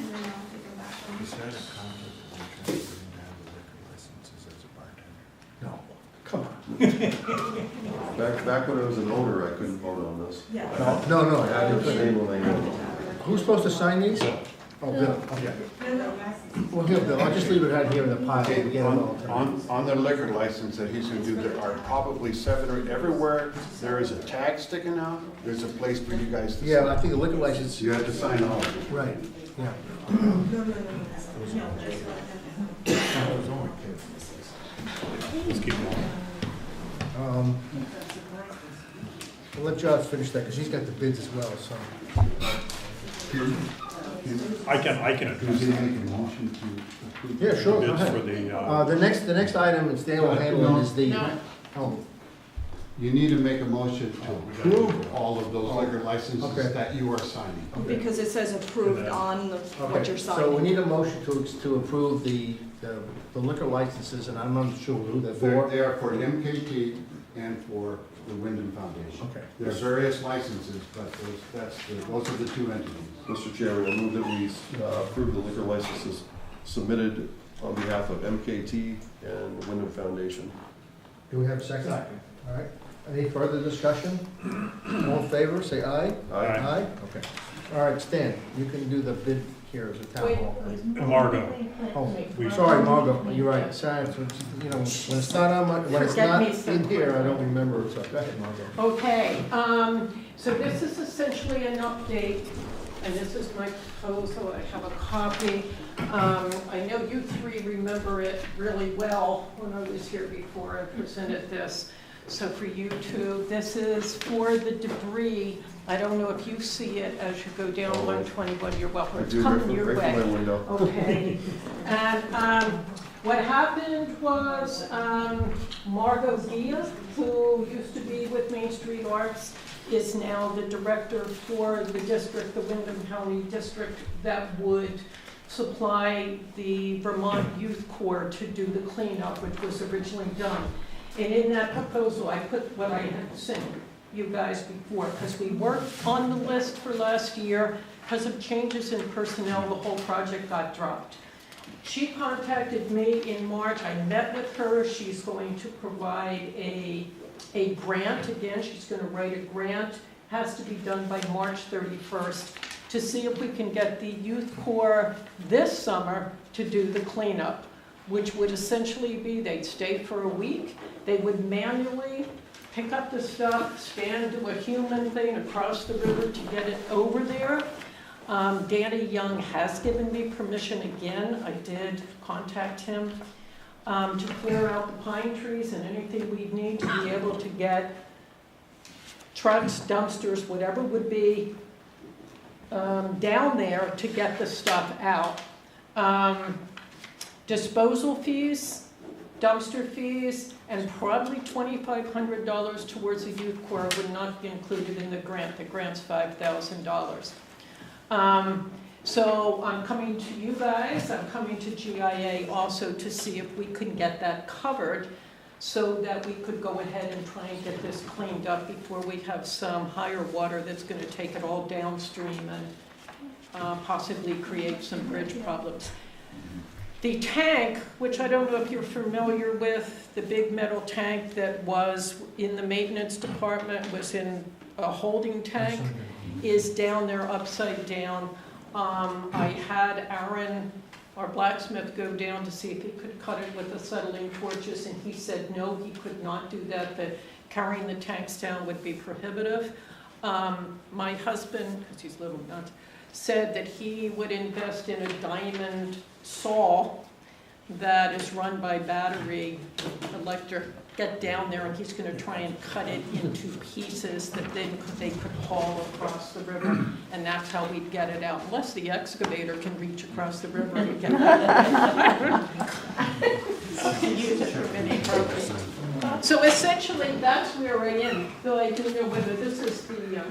then I'll take them back from Is you. that a conflict of interest for him to have the liquor licenses as a bartender? No. Come on. Back when I was an owner, I couldn't vote on this. Yeah. No. I did the same when I owned. Who's supposed to sign these? Oh, Bill, okay. Well, here, Bill, I'll just leave it right here in the pile. We get it all the time. On the liquor license that he's gonna do, there are probably 7 or everywhere there is a tag sticking out, there's a place for you guys to Yeah, sign. I think the liquor license, You have to sign all of it. right, yeah. Let's keep going. We'll let Josh finish that, because he's got the bids as well, so. I can address Who's the making a motion to approve? Yeah, sure, go bids for ahead. the, The next item that Stan will handle is the, No. oh, You need to make a motion to approve all of those liquor Okay. licenses that you are signing. Because it says approved on the, what okay. you're So we signing. need a motion to approve the liquor licenses, and I'm not sure who they're They're for. there for MKT and for the Wyndham Foundation. Okay. There's various licenses, but those are the two entities. Mr. Chairman, I move that we approve the liquor licenses submitted on behalf of MKT and the Wyndham Foundation. Do we have a second? All right. Any further discussion? All in favor, say aye. Aye. Aye? Okay. All right, Stan, you can do the bid here as a town hall. Margot. Oh, sorry, Margot, you're right. Sorry, it's, you know, when it's not on my, when it's Forget not me in sometimes. here, I don't remember, so go ahead, Margot. Okay, so this is essentially an update, and this is my proposal, I have a copy. I know you three remember it really well when I was here before I presented this. So for you two, this is for the debris I don't know if you see it as you go down 121, you're welcome, I it's do, coming right your from way. my window. Okay, and what happened was Margot Gia, who used to be with Main Street Arts, is now the director for the district, the Wyndham County District, that would supply the Vermont Youth Corps to do the cleanup, which was originally done. And in that proposal, I put what I had sent you guys before, because we weren't on the list for last year. Because of changes in personnel, the whole project got dropped. She contacted me in March. I met with her. She's going to provide a grant. Again, she's going to write a grant. Has to be done by March 31st to see if we can get the Youth Corps this summer to do the cleanup, which would essentially be they'd stay for a week. They would manually pick up the stuff, stand, do a human thing across the river to get it over there. Danny Young has given me permission again. I did contact him to clear out the pine trees and anything we need to be able to get trucks, dumpsters, whatever would be down there to get the stuff out. Disposal fees, dumpster fees, and probably $2,500 towards the Youth Corps would not be included in the grant. The grant's $5,000. So I'm coming to you guys, I'm coming to GIA also to see if we can get that covered so that we could go ahead and try and get this cleaned up before we have some higher water that's going to take it all downstream and possibly create some bridge problems. The tank, which I don't know if you're familiar with, the big metal tank that was in the maintenance department, was in a holding tank, is down there upside down. I had Aaron, our blacksmith, go down to see if he could cut it with acetylene torches, and he said no, he could not do that, that carrying the tanks down would be prohibitive. My husband, because he's a little nuts, said that he would invest in a diamond saw that is run by battery electric, get down there, and he's going to try and cut it into pieces that then they could haul across the river, and that's how we'd get it out, unless the excavator can reach across the river and get it out. Use it for many purposes. So essentially, that's where I am, though I don't know whether this is the,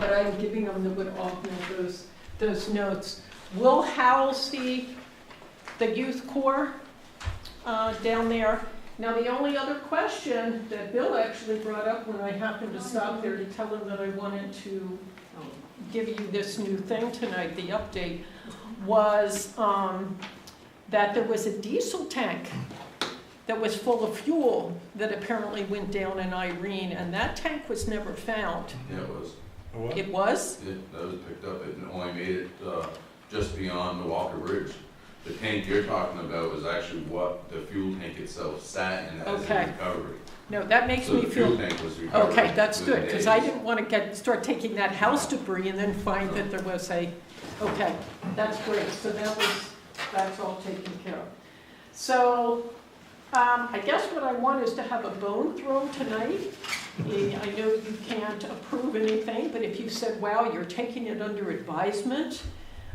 but I'm giving them that would augment those notes. We'll house the Youth Corps down there. Now, the only other question that Bill actually brought up when I happened to stop there to tell him that I wanted to give you this new thing tonight, the update, was that there was a diesel tank that was full of fuel that apparently went down in Irene, and that tank was never found. Yeah, it was. What? It was? That was picked up. It only made it just beyond the Walker Bridge. The tank you're talking about was actually what the fuel tank itself sat in as Okay. a recovery. No, that makes So me the feel... fuel tank was recovered. Okay, that's within good, because I days. didn't want to start taking that house debris and then find that there was a, okay, that's great, so that's all taken care of. So, I guess what I want is to have a bone thrown tonight. I know you can't approve anything, but if you said, wow, you're taking it under advisement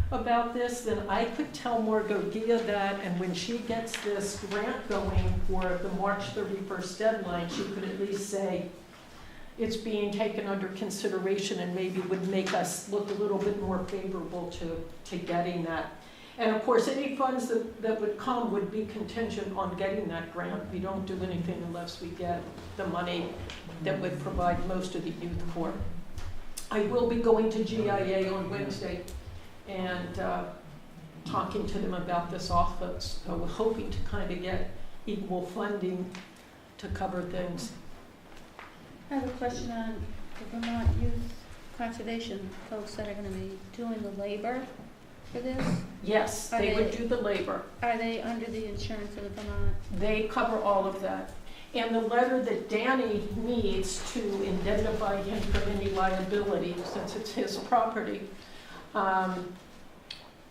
about this, then I could tell Margot Gia that, and when she gets this grant going for the March 31st deadline, she could at least say it's being taken under consideration and maybe would make us look a little bit more favorable to getting that. And of course, any funds that would come would be contingent on getting that grant. We don't do anything unless we get the money that would provide most of the Youth Corps. I will be going to GIA on Wednesday and talking to them about this office, so we're hoping to kind of get equal funding to cover things. I have a question on the Vermont Youth Conservation folks that are gonna be doing the labor for this. Yes, they would do the labor. Are they under the insurance of the Vermont? They cover all of that. And the letter that Danny needs to indemnify him from any liability, since it's his property,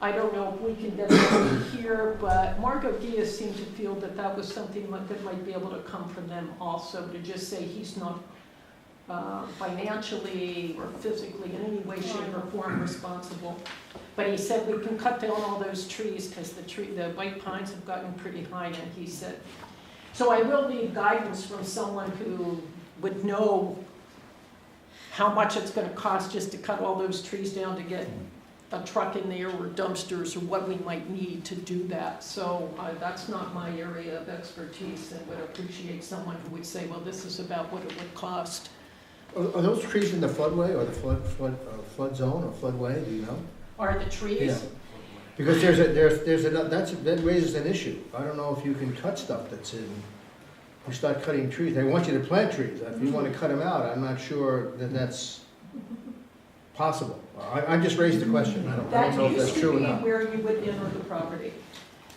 I don't know if we can get it over here, but Margot Gia seemed to feel that that was something that might be able to come from them also, to just say he's not financially or physically in any way, shape, or form responsible. But he said we can cut down all those trees because the white pines have gotten pretty high, and he said, so I will need guidance from someone who would know how much it's gonna cost just to cut all those trees down to get a truck in there or dumpsters or what we might need to do that. So that's not my area of expertise, and would appreciate someone who would say, well, this is about what it would cost. Are those trees in the floodway or the flood zone or floodway, do you know? Are the trees? Yeah. Because that raises an issue. I don't know if you can cut stuff that's in, you start cutting trees, they want you to plant trees. If you want to cut them out, I'm not sure that that's possible. I just raised the question, I don't know if that's true or not. That used to be where you would enter the property.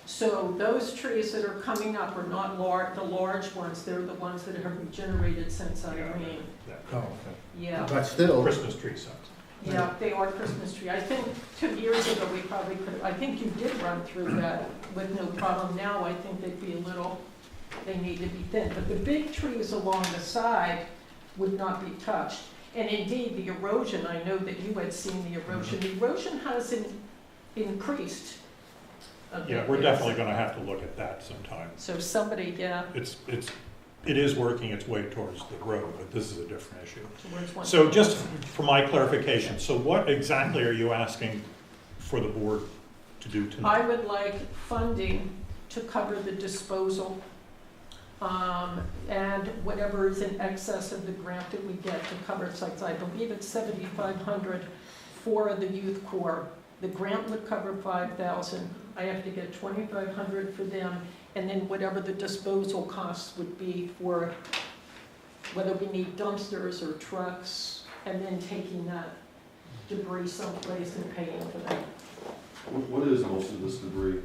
So those trees that are coming up are not the large ones, they're the ones that have regenerated since Irene. Oh, okay. Yeah. But still. Christmas tree size. Yeah, they are Christmas tree. I think 2 years ago, we probably could, I think you did run through that with no problem. Now, I think they'd be a little, they need to be thin. But the big trees along the side would not be touched. And indeed, the erosion, I know that you had seen the erosion. The erosion has increased. Yeah, we're definitely gonna have to look at that sometime. So somebody, yeah. It is working its way towards the road, but this is a different issue. Towards one. So just for my clarification, so what exactly are you asking for the board to do tonight? I would like funding to cover the disposal, and whatever is in excess of the grant that we get to cover sites. I believe it's $7,500 for the youth corps. The grant would cover $5,000. I have to get $2,500 for them, and then whatever the disposal costs would be for whether we need dumpsters or trucks, and then taking that debris someplace and paying for that. What is most of this debris?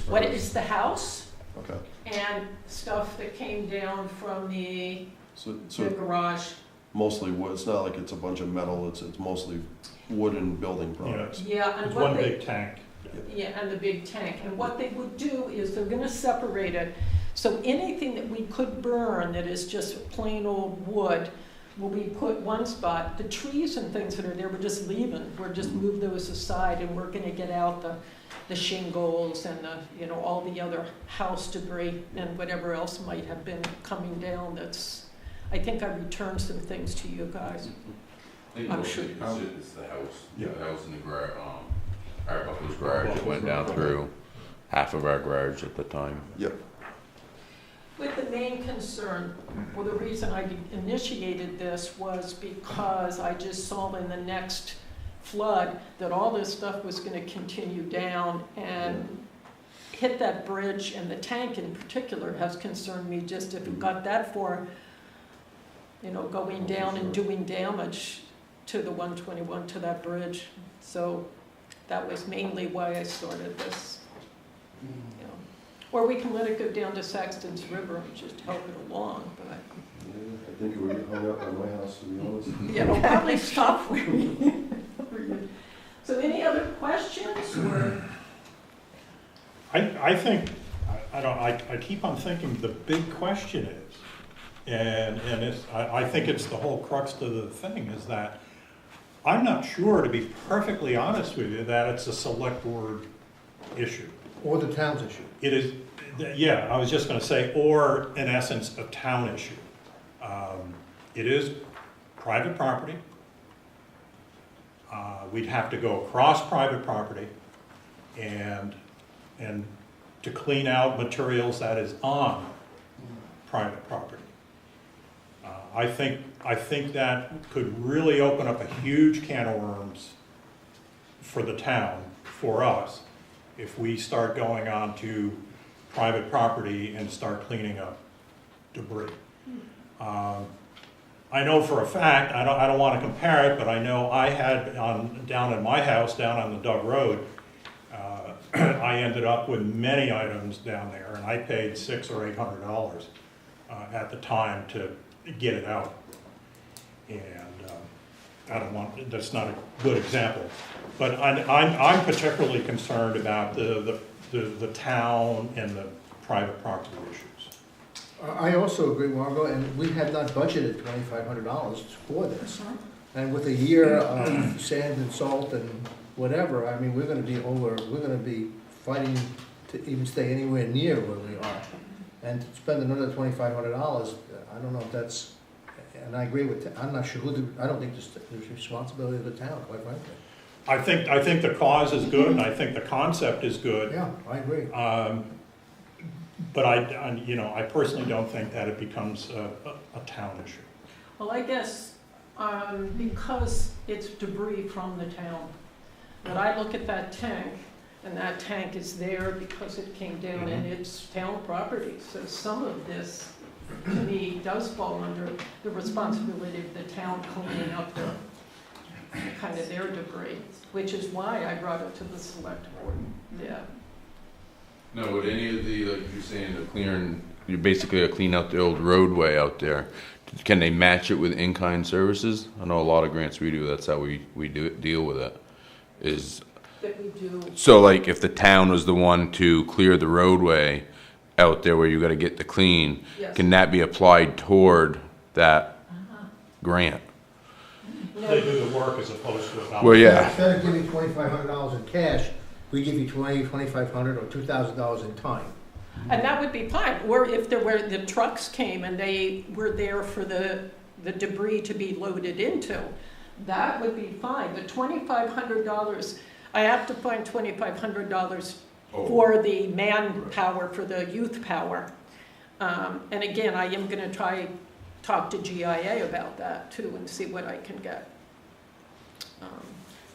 What is the house? Okay, And stuff that came down from the so garage. mostly wood, it's not like it's a bunch of metal, it's mostly wooden building products. Yeah, and It's what one they, big tank. yeah, and the big tank. And what they would do is they're gonna separate it. So anything that we could burn that is just plain old wood will be put one spot. The trees and things that are there, we're just leaving. We're just move those aside, and we're gonna get out the shingles and the, all the other house debris and whatever else might have been coming down. That's, I think I returned some things to you guys. I think I'm most sure. of it's the house, Yeah. the house in the garage, our Buffalo's garage, it went down through half of our garage at the time. Yep. With the main concern, well, the reason I initiated this was because I just saw in the next flood that all this stuff was going to continue down and hit that bridge, and the tank in particular has concerned me just if it got that far, going down and doing damage to the 121, to that bridge. So that was mainly why I started this. Or we can let it go down to Saxton's River and just help it along, but. Yeah, I think it would get hung up on my house, to be honest. Yeah, it'll probably stop for you. So any other questions, or? I think, I keep on thinking the big question is, and I think it's the whole crux to the thing, is that I'm not sure, to be perfectly honest with you, that it's a select board issue. Or the town's issue. It is, yeah, I was just gonna say, or in essence, a town issue. It is private property. We'd have to go across private property and to clean out materials that is on private property. I think that could really open up a huge can of worms for the town, for us, if we start going on to private property and start cleaning up debris. I know for a fact, I don't want to compare it, but I know I had down in my house, down on the Dug Road, I ended up with many items down there, and I paid $600 or $800 at the time to get it out. And that's not a good example. But I'm particularly concerned about the town and the private property issues. I also agree, Margot, and we have not budgeted $2,500 for this. And with a year of sand and salt and whatever, I mean, we're gonna be fighting to even stay anywhere near where we are. And to spend another $2,500, I don't know if that's, and I agree with, I'm not sure I don't think it's the responsibility of the town, quite frankly. I think the cause is good, and I think the concept is good. Yeah, I agree. But I personally don't think that it becomes a town issue. Well, I guess, because it's debris from the town, but I look at that tank, and that tank is there because it came down and it's town property. So some of this, to me, does fall under the responsibility of the town cleaning up their, kind of their debris, which is why I brought it to the select board, yeah. No, would any of the, like you're saying, the clearing, you're basically clean out the old roadway out there. Can they match it with in-kind services? I know a lot of grants we do, that's how we deal with it. That we do. So like if the town was the one to clear the roadway out there where you gotta get the clean, Yes. can that be applied toward that grant? They do the work as opposed to a. Well, yeah. Instead of giving $2,500 in cash, we give you $2,500 or $2,000 in time. And that would be fine, or if there were, the trucks came and they were there for the debris to be loaded into, that would be fine. The $2,500, I have to find $2,500 for the manpower, for the youth power. And again, I am gonna talk to GIA about that too and see what I can get.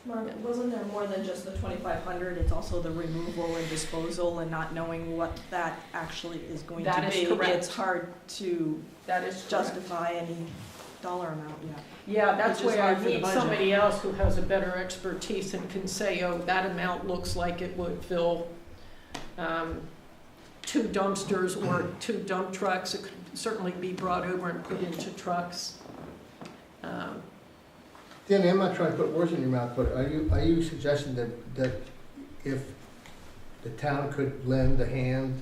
Margaret, wasn't there more than just the 2,500? It's also the removal and disposal and not knowing what that actually is going to be. That is correct. It's hard to That is justify any dollar amount, yeah. Yeah, that's Which is where I hard for the need budget. somebody else who has a better expertise and can say, oh, that amount looks like it would fill 2 dumpsters or 2 dump trucks. It could certainly be brought over and put into trucks. Danny, I'm not trying to put words in your mouth, but are you suggesting that if the town could lend a hand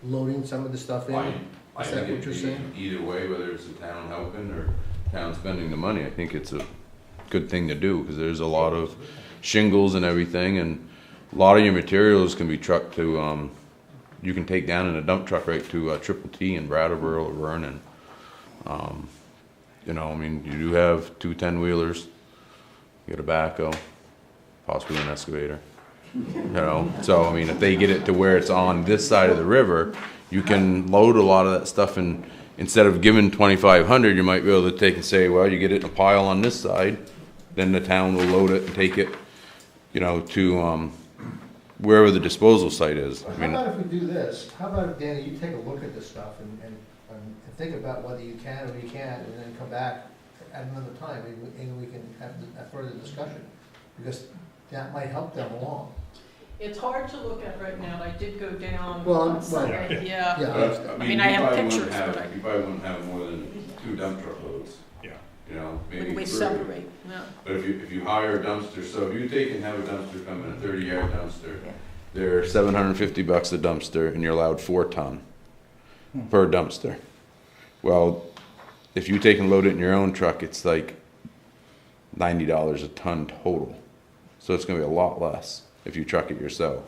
loading some of the stuff in? I Is that think what it'd you're be saying? either way, whether it's the town helping or town spending the money, I think it's a good thing to do, because there's a lot of shingles and everything, and a lot of your materials can be trucked to, you can take down in a dump truck right to Cttee in Brattleboro or Vernon. You know, I mean, you do have 2 10-wheelers, you get a backhoe, possibly an excavator. You know, so I mean, if they get it to where it's on this side of the river, you can load a lot of that stuff, and instead of giving 2,500, you might be able to take and say, well, you get it in a pile on this side, then the town will load it and take it, you know, to wherever the disposal site is. I How mean, about if we do this? How about, Danny, you take a look at this stuff and think about whether you can or you can't, and then come back at another time, and we can have a further discussion, because that might help them along. It's hard to look at right now. I did go down Well, on Sunday, yeah. Yeah. I mean, I have you probably pictures, wouldn't but you probably wouldn't have more than 2 dump truck loads. Yeah. You know, maybe When we 3. separate, yeah. But if you hire a dumpster, so if you take and have a dumpster come in, a 30-yard dumpster, they're $750 a dumpster, and you're allowed 4 ton per dumpster. Well, if you take and load it in your own truck, it's like $90 a ton total. So it's gonna be a lot less if you truck it yourself.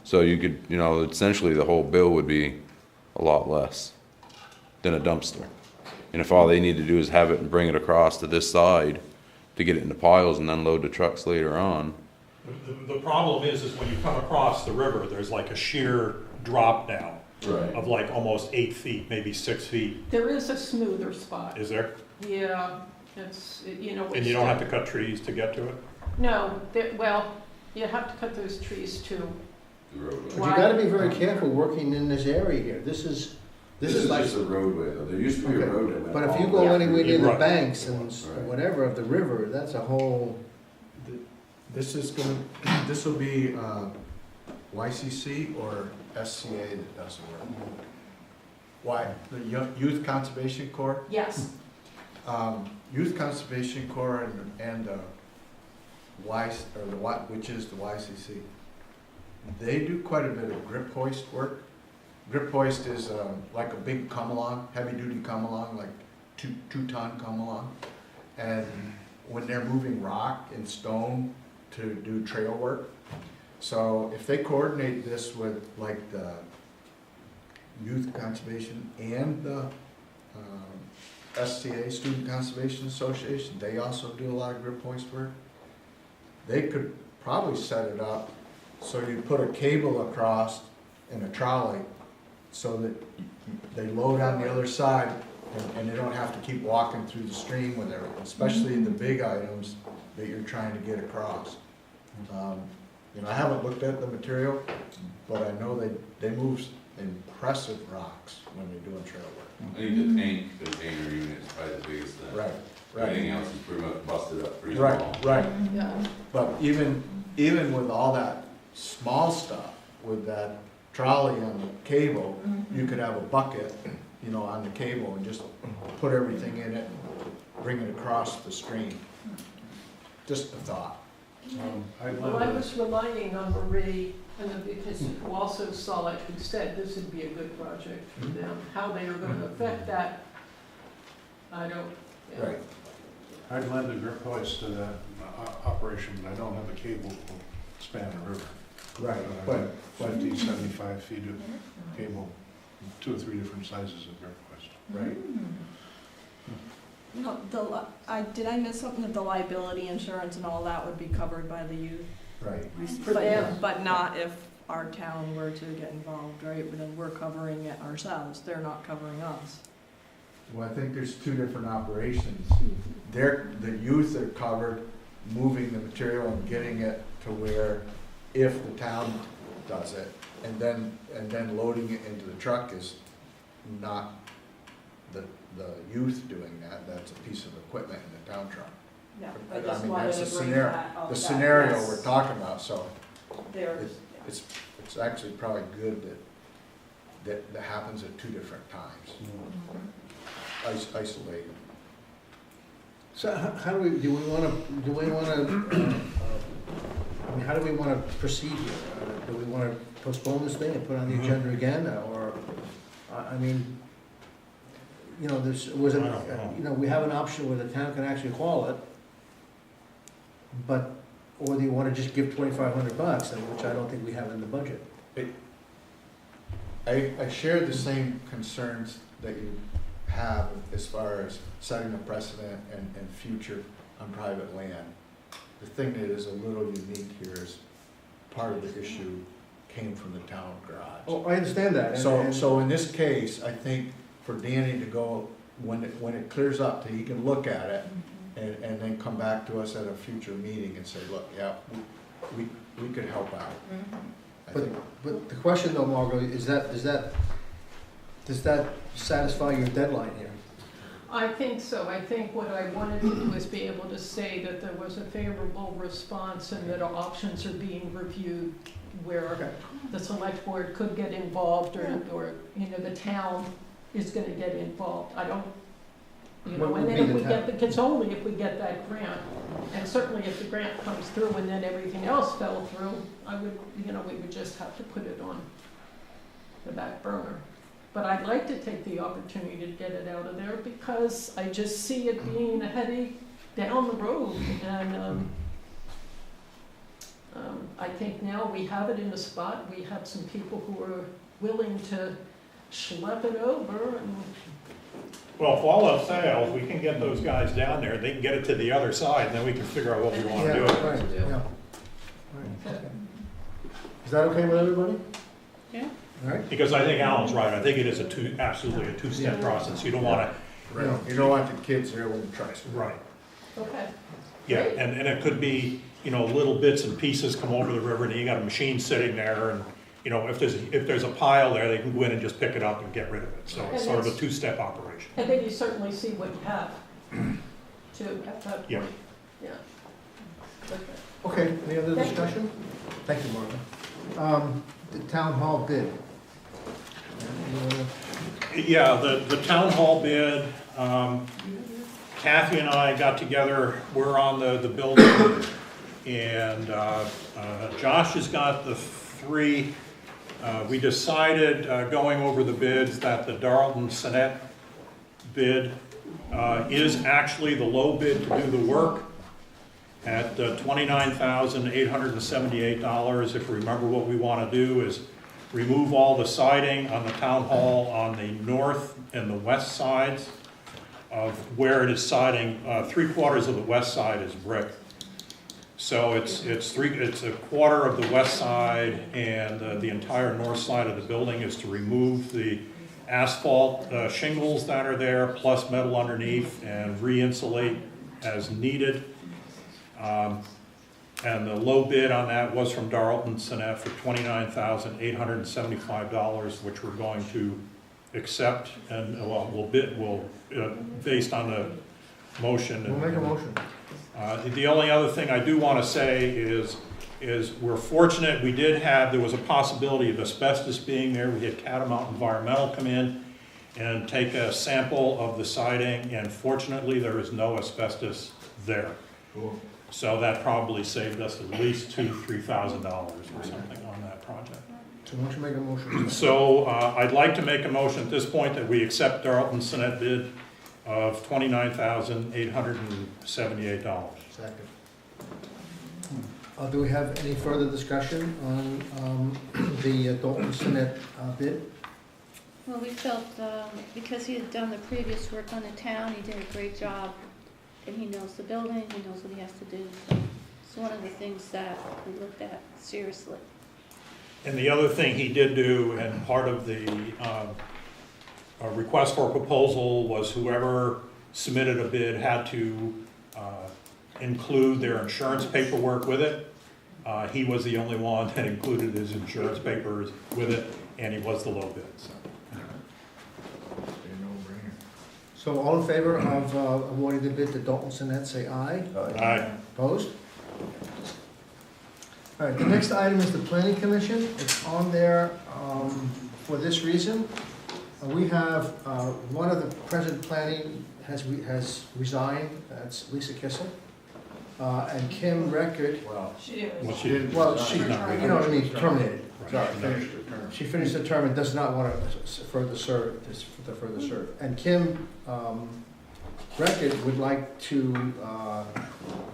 So you could, you know, essentially the whole bill would be a lot less than a dumpster. And if all they need to do is have it and bring it across to this side to get it into piles and then load the trucks later on. The problem is when you come across the river, there's like a sheer drop down of like almost 8 feet, maybe 6 feet. There is a smoother spot. Is there? Yeah, it's, you know. And you don't have to cut trees to get to it? No, well, you have to cut those trees too. But you gotta be very careful working in this area here. This is like. Just a roadway though. There used to be a road that went But if you all go the way anywhere near the Right. banks and whatever of the river, that's a whole, This will be YCC or SCA that does the work. Why? The Youth Conservation Corps? Yes. Youth Conservation Corps and which is the YCC. They do quite a bit of grip hoist work, grip hoist is like a big come-along, heavy-duty come-along, like two-ton come-along. And when they're moving rock and stone to do trail work, so if they coordinate this with like the Youth Conservation and the SCA, Student Conservation Association, they also do a lot of grip hoist work. They could probably set it up so you put a cable across in a trolley so that they load on the other side and they don't have to keep walking through the stream with everything, especially the big items that you're trying to get across. You know, I haven't looked at the material, but I know they move impressive rocks when they're doing trail work. I think the tank container unit is probably the biggest thing. Right. Everything else is pretty much busted up pretty Right, small. right. Yeah. But even with all that small stuff, with that trolley on the cable, you could have a bucket, you know, on the cable and just put everything in it, bring it across the stream. Just a thought. Well, I was relying on Marie, and because who also saw it, who said this would be a good project for them. How they are gonna affect that, I don't, yeah. Right. I'd lend a grip hoist to that operation, but I don't have a cable to span the river. Right, But 50, 75 feet of cable, 2 or 3 different sizes of grip hoist. Right. No, did I miss something that the liability insurance and all that would be covered by the youth? Right. For them. But not if our town were to get involved, right? But then we're covering it ourselves, they're not covering us. Well, I think there's two different operations. The youth are covered moving the material and getting it to where if the town does it, and then loading it into the truck is not the youth doing that, that's a piece of equipment in the town truck. Yeah, I mean, that's the scenario we're talking about, so it's actually probably good that happens at 2 different times. Isolated. So how do we wanna, I mean, how do we wanna proceed here? Do we wanna postpone this thing and put it on the agenda again, or, I mean, you know, we have an option where the town can actually haul it, but, or do you wanna just give $2,500, which I don't think we have in the budget? I share the same concerns that you have as far as setting a precedent and future on private land. The thing that is a little unique here is part of the issue came from the town garage. Oh, I understand that. So in this case, I think for Danny to go, when it clears up, he can look at it and then come back to us at a future meeting and say, look, yeah, we could help out. I think. But the question though, Margot, is does that satisfy your deadline here? I think so. I think what I wanted to do is be able to say that there was a favorable response and that our options are being reviewed where the select board could get involved or, you know, the town is gonna get involved. I don't, you know, and then if we get, it's only if we get that grant. And certainly if the grant comes through and then everything else fell through, I would, you know, we would just have to put it on the back burner. But I'd like to take the opportunity to get it out of there because I just see it being a headache down the road. And I think now we have it in a spot. We have some people who are willing to schlep it over. And Well, if all else fails, we can get those guys down there, they can get it to the other side, and then we can figure out what we want to do. Right, yeah. Right. Is that okay with everybody? Yeah. All right. Because I think Alan's right, I think it is absolutely a two-step process, you don't want to. Right. You don't want the kids there when the trucks. Right. okay. Yeah, and it could be, you know, little bits and pieces come over the river, and you got a machine sitting there, and, you know, if there's a pile there, they can go in and just pick it up and get rid of it, so it's sort of a two-step operation. And then you certainly see what you have too at that point. Yeah. Yeah. Okay. Okay, any other Thank you. discussion? Thank you, Martha. The town hall bid. Yeah, the town hall bid, Kathy and I got together, we're on the building, and Josh has got the 3 We decided, going over the bids, that the Darlton Sinet bid is actually the low bid to do the work at $29,878. If you remember, what we want to do is remove all the siding on the town hall on the north and the west sides of where it is siding. 3/4 of the west side is brick. So it's a quarter of the west side, and the entire north side of the building is to remove the asphalt shingles that are there, plus metal underneath, and re-insulate as needed. And the low bid on that was from Darlton Sinet for $29,875, which we're going to accept, and based on the motion. We'll make a motion. The only other thing I do want to say is we're fortunate, there was a possibility of asbestos being there. We had Catamount Environmental come in and take a sample of the siding, and fortunately there is no asbestos there. Cool. So that probably saved us at least $2,000-3,000 or something on that project. So why don't you make a motion? So I'd like to make a motion at this point that we accept Darlton Sinet bid of $29,878. Second. Do we have any further discussion on the Dalton Sinet bid? Well, we felt, because he had done the previous work on the town, he did a great job, and he knows the building, he knows what he has to do, so it's one of the things that we looked at seriously. And the other thing he did do, and part of the request for a proposal, was whoever submitted a bid had to include their insurance paperwork with it. He was the only one that included his insurance papers with it, and he was the low bid, so. So all in favor of awarding the bid to Dalton Sinet, say aye. Aye. Opposed? All right, the next item is the Planning Commission. It's on there for this reason. We have one of the present planning has resigned. That's Lisa Kissel. And Kim Record. Well, She is. Well, she didn't. Well, she, you know what I mean, terminated. sorry, finished the term. She finished the term and does not want to further serve. And Kim Record would like to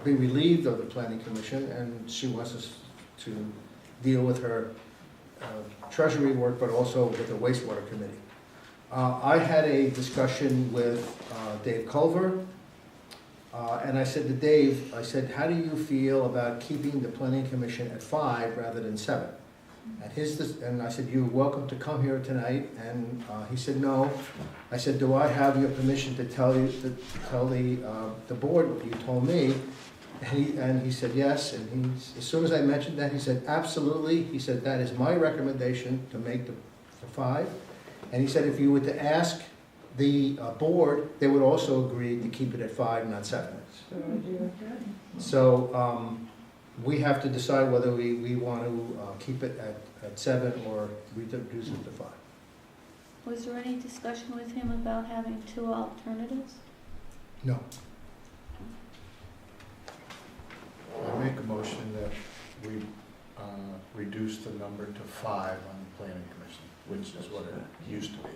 be relieved of the Planning Commission, and she wants us to deal with her treasury work, but also with the wastewater committee. I had a discussion with Dave Culver, and I said to Dave, I said, how do you feel about keeping the Planning Commission at 5 rather than 7? And I said, you're welcome to come here tonight, and he said, no. I said, do I have your permission to tell the board what you told me? And he said, yes, and as soon as I mentioned that, he said, absolutely. He said, that is my recommendation to make the 5. And he said, if you were to ask the board, they would also agree to keep it at 5, not 7. So we have to decide whether we want to keep it at 7 or reduce it to 5. Was there any discussion with him about having 2 alternatives? No. I make a motion that we reduce the number to 5 on the planning commission, which is what it used to be.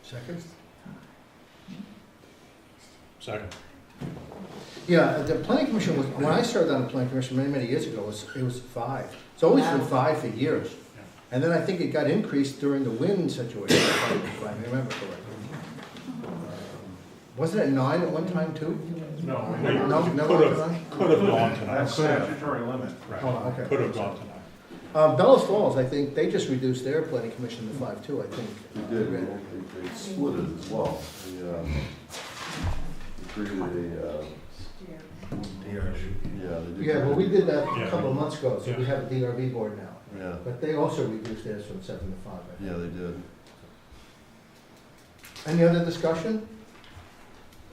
Second? Second. Yeah, the planning commission was, when I started on the planning commission many years ago, it was 5. It's always been 5 for years. And then I think it got increased during the wind situation, if I remember correctly. Wasn't it 9 at one time too? No, No, could have gone tonight. That's statutory limit. Right. Oh, okay. Could have gone tonight. Bellows Falls, I think, they just reduced their planning commission to 5 too, I think. They did, they split it as well. They created a, yeah, they did. Yeah, well, we did that a Yeah. couple of months ago, so we Yeah. have a DRB board now. Yeah, But they also reduced theirs from 7 to 5. I think. yeah, they did. Any other discussion?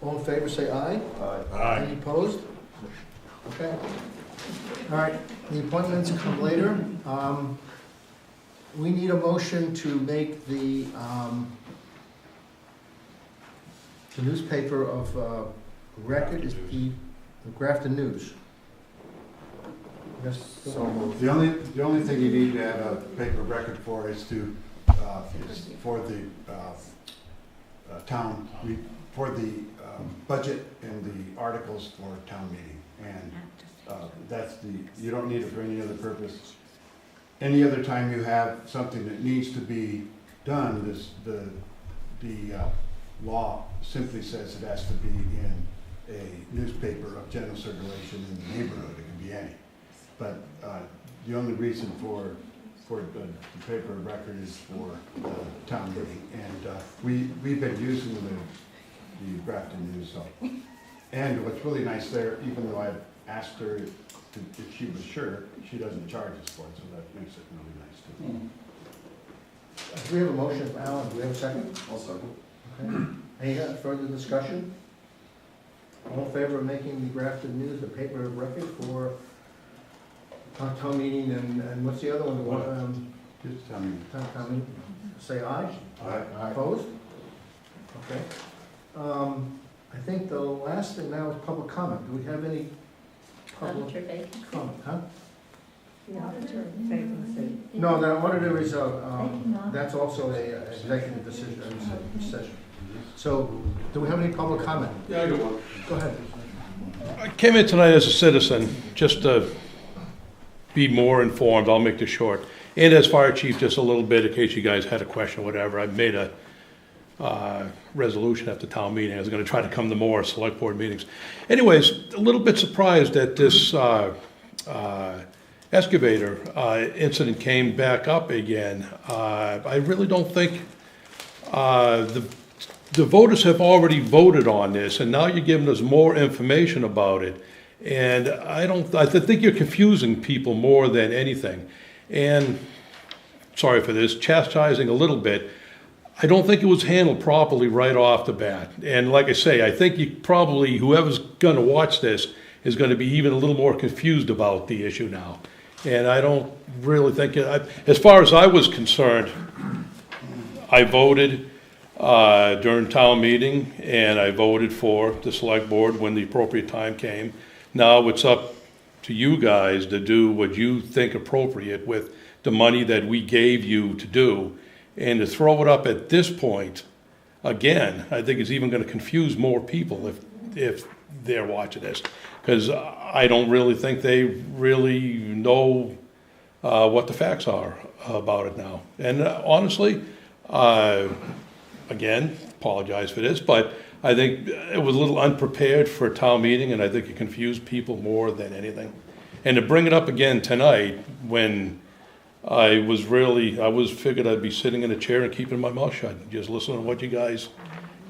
All in favor, say aye. Aye. Any opposed? Okay. All right, the appointments come later. We need a motion to make the newspaper of record is the Grafton News. Yes, So moved. The only thing you need to have a paper record for is is for the town, for the budget and the articles for town meeting. And you don't need it for any other purpose. Any other time you have something that needs to be done, the law simply says it has to be in a newspaper of general circulation in the neighborhood. It can be any. But the only reason for the paper record is for the town meeting. And we've been using the Grafton News. So. And what's really nice there, even though I've asked her if she was sure, she doesn't charge us for it, so that makes it really nice too. Do we have a motion from Alan? Do we have a second? I'll second. Okay. Any further discussion? All in favor of making the Grafton News a paper of record for town meeting and what's the other one? Just tell me. Town meeting. Say aye. Aye. Opposed? Okay. I think the last thing now is public comment. Do we have any public Auditor vacancy. comment, huh? The auditor vacancy. No, the auditor is, that's also a executive decision, session. So, do we have any public comment? Yeah, I do one. Go ahead. I came in tonight as a citizen, just to be more informed. I'll make this short. And as fire chief, just a little bit in case you guys had a question or whatever. I made a resolution at the town meeting. I was going to try to come to more select board meetings. Anyways, a little bit surprised that this excavator incident came back up again. I really don't think the voters have already voted on this, and now you're giving us more information about it. And I think you're confusing people more than anything. And sorry for this, chastising a little bit. I don't think it was handled properly right off the bat. And like I say, I think whoever's going to watch this is going to be even a little more confused about the issue now. And I don't really think, as far as I was concerned, I voted during town meeting, and I voted for the select board when the appropriate time came. Now it's up to you guys to do what you think appropriate with the money that we gave you to do. And to throw it up at this point, again, I think is even going to confuse more people if they're watching this. Because I don't really think they really know what the facts are about it now. And honestly, again, apologize for this, but I think it was a little unprepared for a town meeting, and I think it confused people more than anything. And to bring it up again tonight when I figured I'd be sitting in a chair and keeping my mouth shut, just listening to what you guys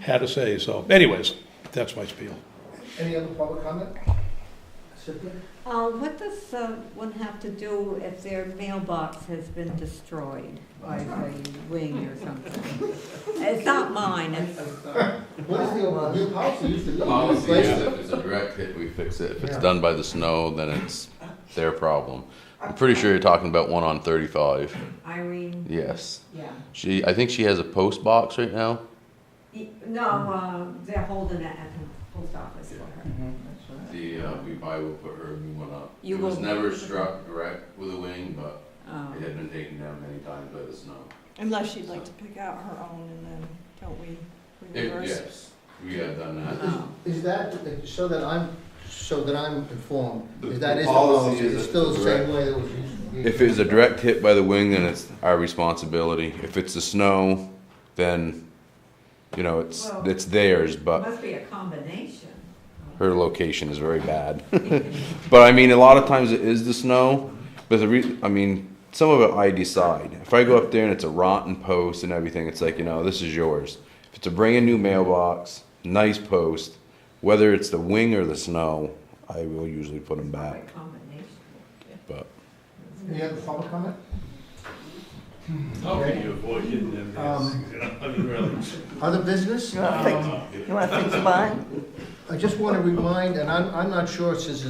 had to say. So anyways, that's my spiel. Any other public comment? Cynthia? What does one have to do if their mailbox has been destroyed by a wing or something? It's not mine, it's... What is the new policy used to be? Policy is if it's a direct hit, we fix it. If it's done by the snow, then it's their problem. I'm pretty sure you're talking about one on 35. Irene? Yes. Yeah. I think she has a post box right now. No, they're holding it at the post office for her. We probably will put her a new one up. You It was will- never struck direct with a wing, but Oh. it had been taken down many times by the snow. Unless she'd like to pick out her own, and then, don't we reverse? Yes, we have done that. Oh. Is that, so that I'm informed, The- is that the is the policy policy, is it's that still it's the same direct. way that was used to be? If it's a direct hit by the wing, then it's our responsibility. If it's the snow, then, it's Well, theirs, but Must be a combination. her location is very bad. But I mean, a lot of times it is the snow, but some of it I decide. If I go up there and it's a rotten post and everything, it's like, this is yours. If it's a brand new mailbox, nice post, whether it's the wing or the snow, I will usually put them Probably back. a combination. But Any other public comment? How can you avoid hitting them? Really. Other business? You wanna fix mine? I just want to remind, and I'm not sure, it says,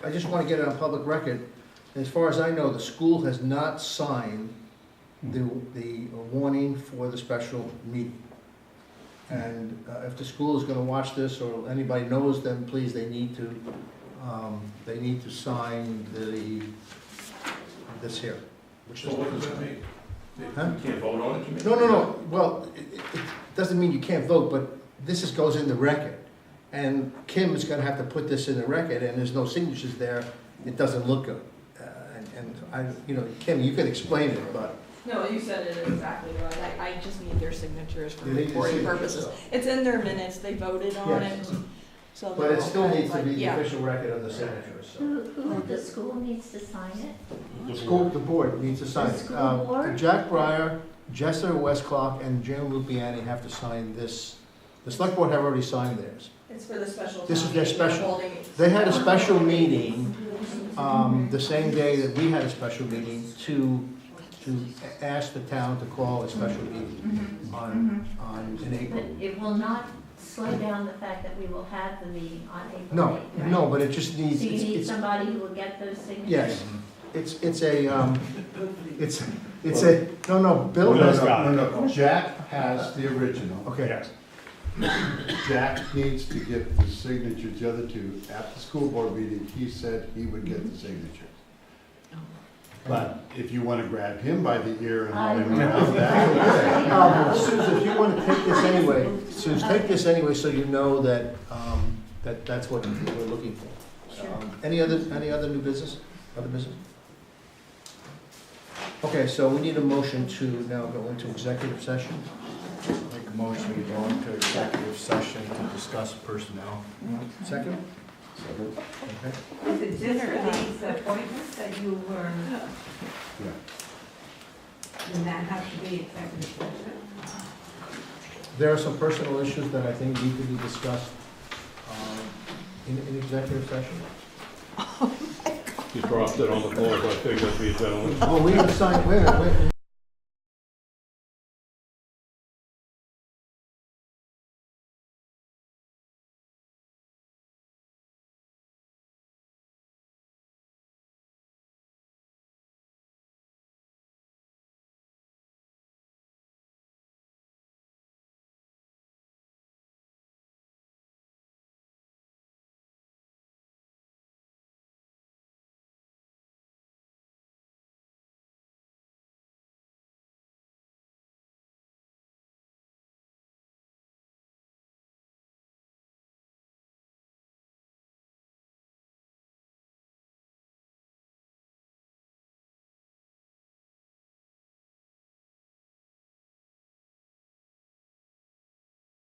I just want to get it on public record. As far as I know, the school has not signed the warning for the special meeting. And if the school is going to watch this, or anybody knows them, please, they need to they need to sign this here, which is. So what does that mean? Huh? You can't vote on it, you mean? No, well, it doesn't mean you can't vote, but this goes in the record. And Kim is gonna have to put this in the record, and there's no signatures there, it doesn't look good. And I, Kim, you can explain it, but. No, you said it exactly right. I just need their signatures for You need your recording signatures, purposes. so. It's in their minutes, they voted on it. Yes. So But they're it still okay, needs to but be the yeah. official record of the signatures, so. Who at the school needs to sign it? The board needs to sign The it. school board? Jack Breyer, Jester Westclock, and Jim Lupiani have to sign this. The select board have already signed theirs. It's for the special. This is town their meeting. They're special. holding- They had a special meeting, the same day that we had a special meeting to ask the town to call a special meeting in But April. it will not slow down the fact that we will have the meeting on April 8th, No, right? no, but it just So needs, you need it's, somebody who will get those signatures? yes, Bill has got it. No, Jack has the original. Okay. Jack needs to get the signatures, the other two, at the school board meeting, he said he would get the signatures. But if you wanna grab him by the ear and haul him around, that's okay. Susan, if you want to take this anyway, Susan, take this anyway so you know that, that's what we're looking for. Sure. Any other new business, other business? Okay, so we need a motion to now go into executive session. Make a motion to go into executive session to discuss personnel. Second? Okay. Is it just for these appointments that you were, Yeah. then that has to be executive session? There are some personal issues that I think need to be discussed in executive session. You dropped it on the floor, so I figured it'd be a gentleman. Well, we have signed, wait a minute,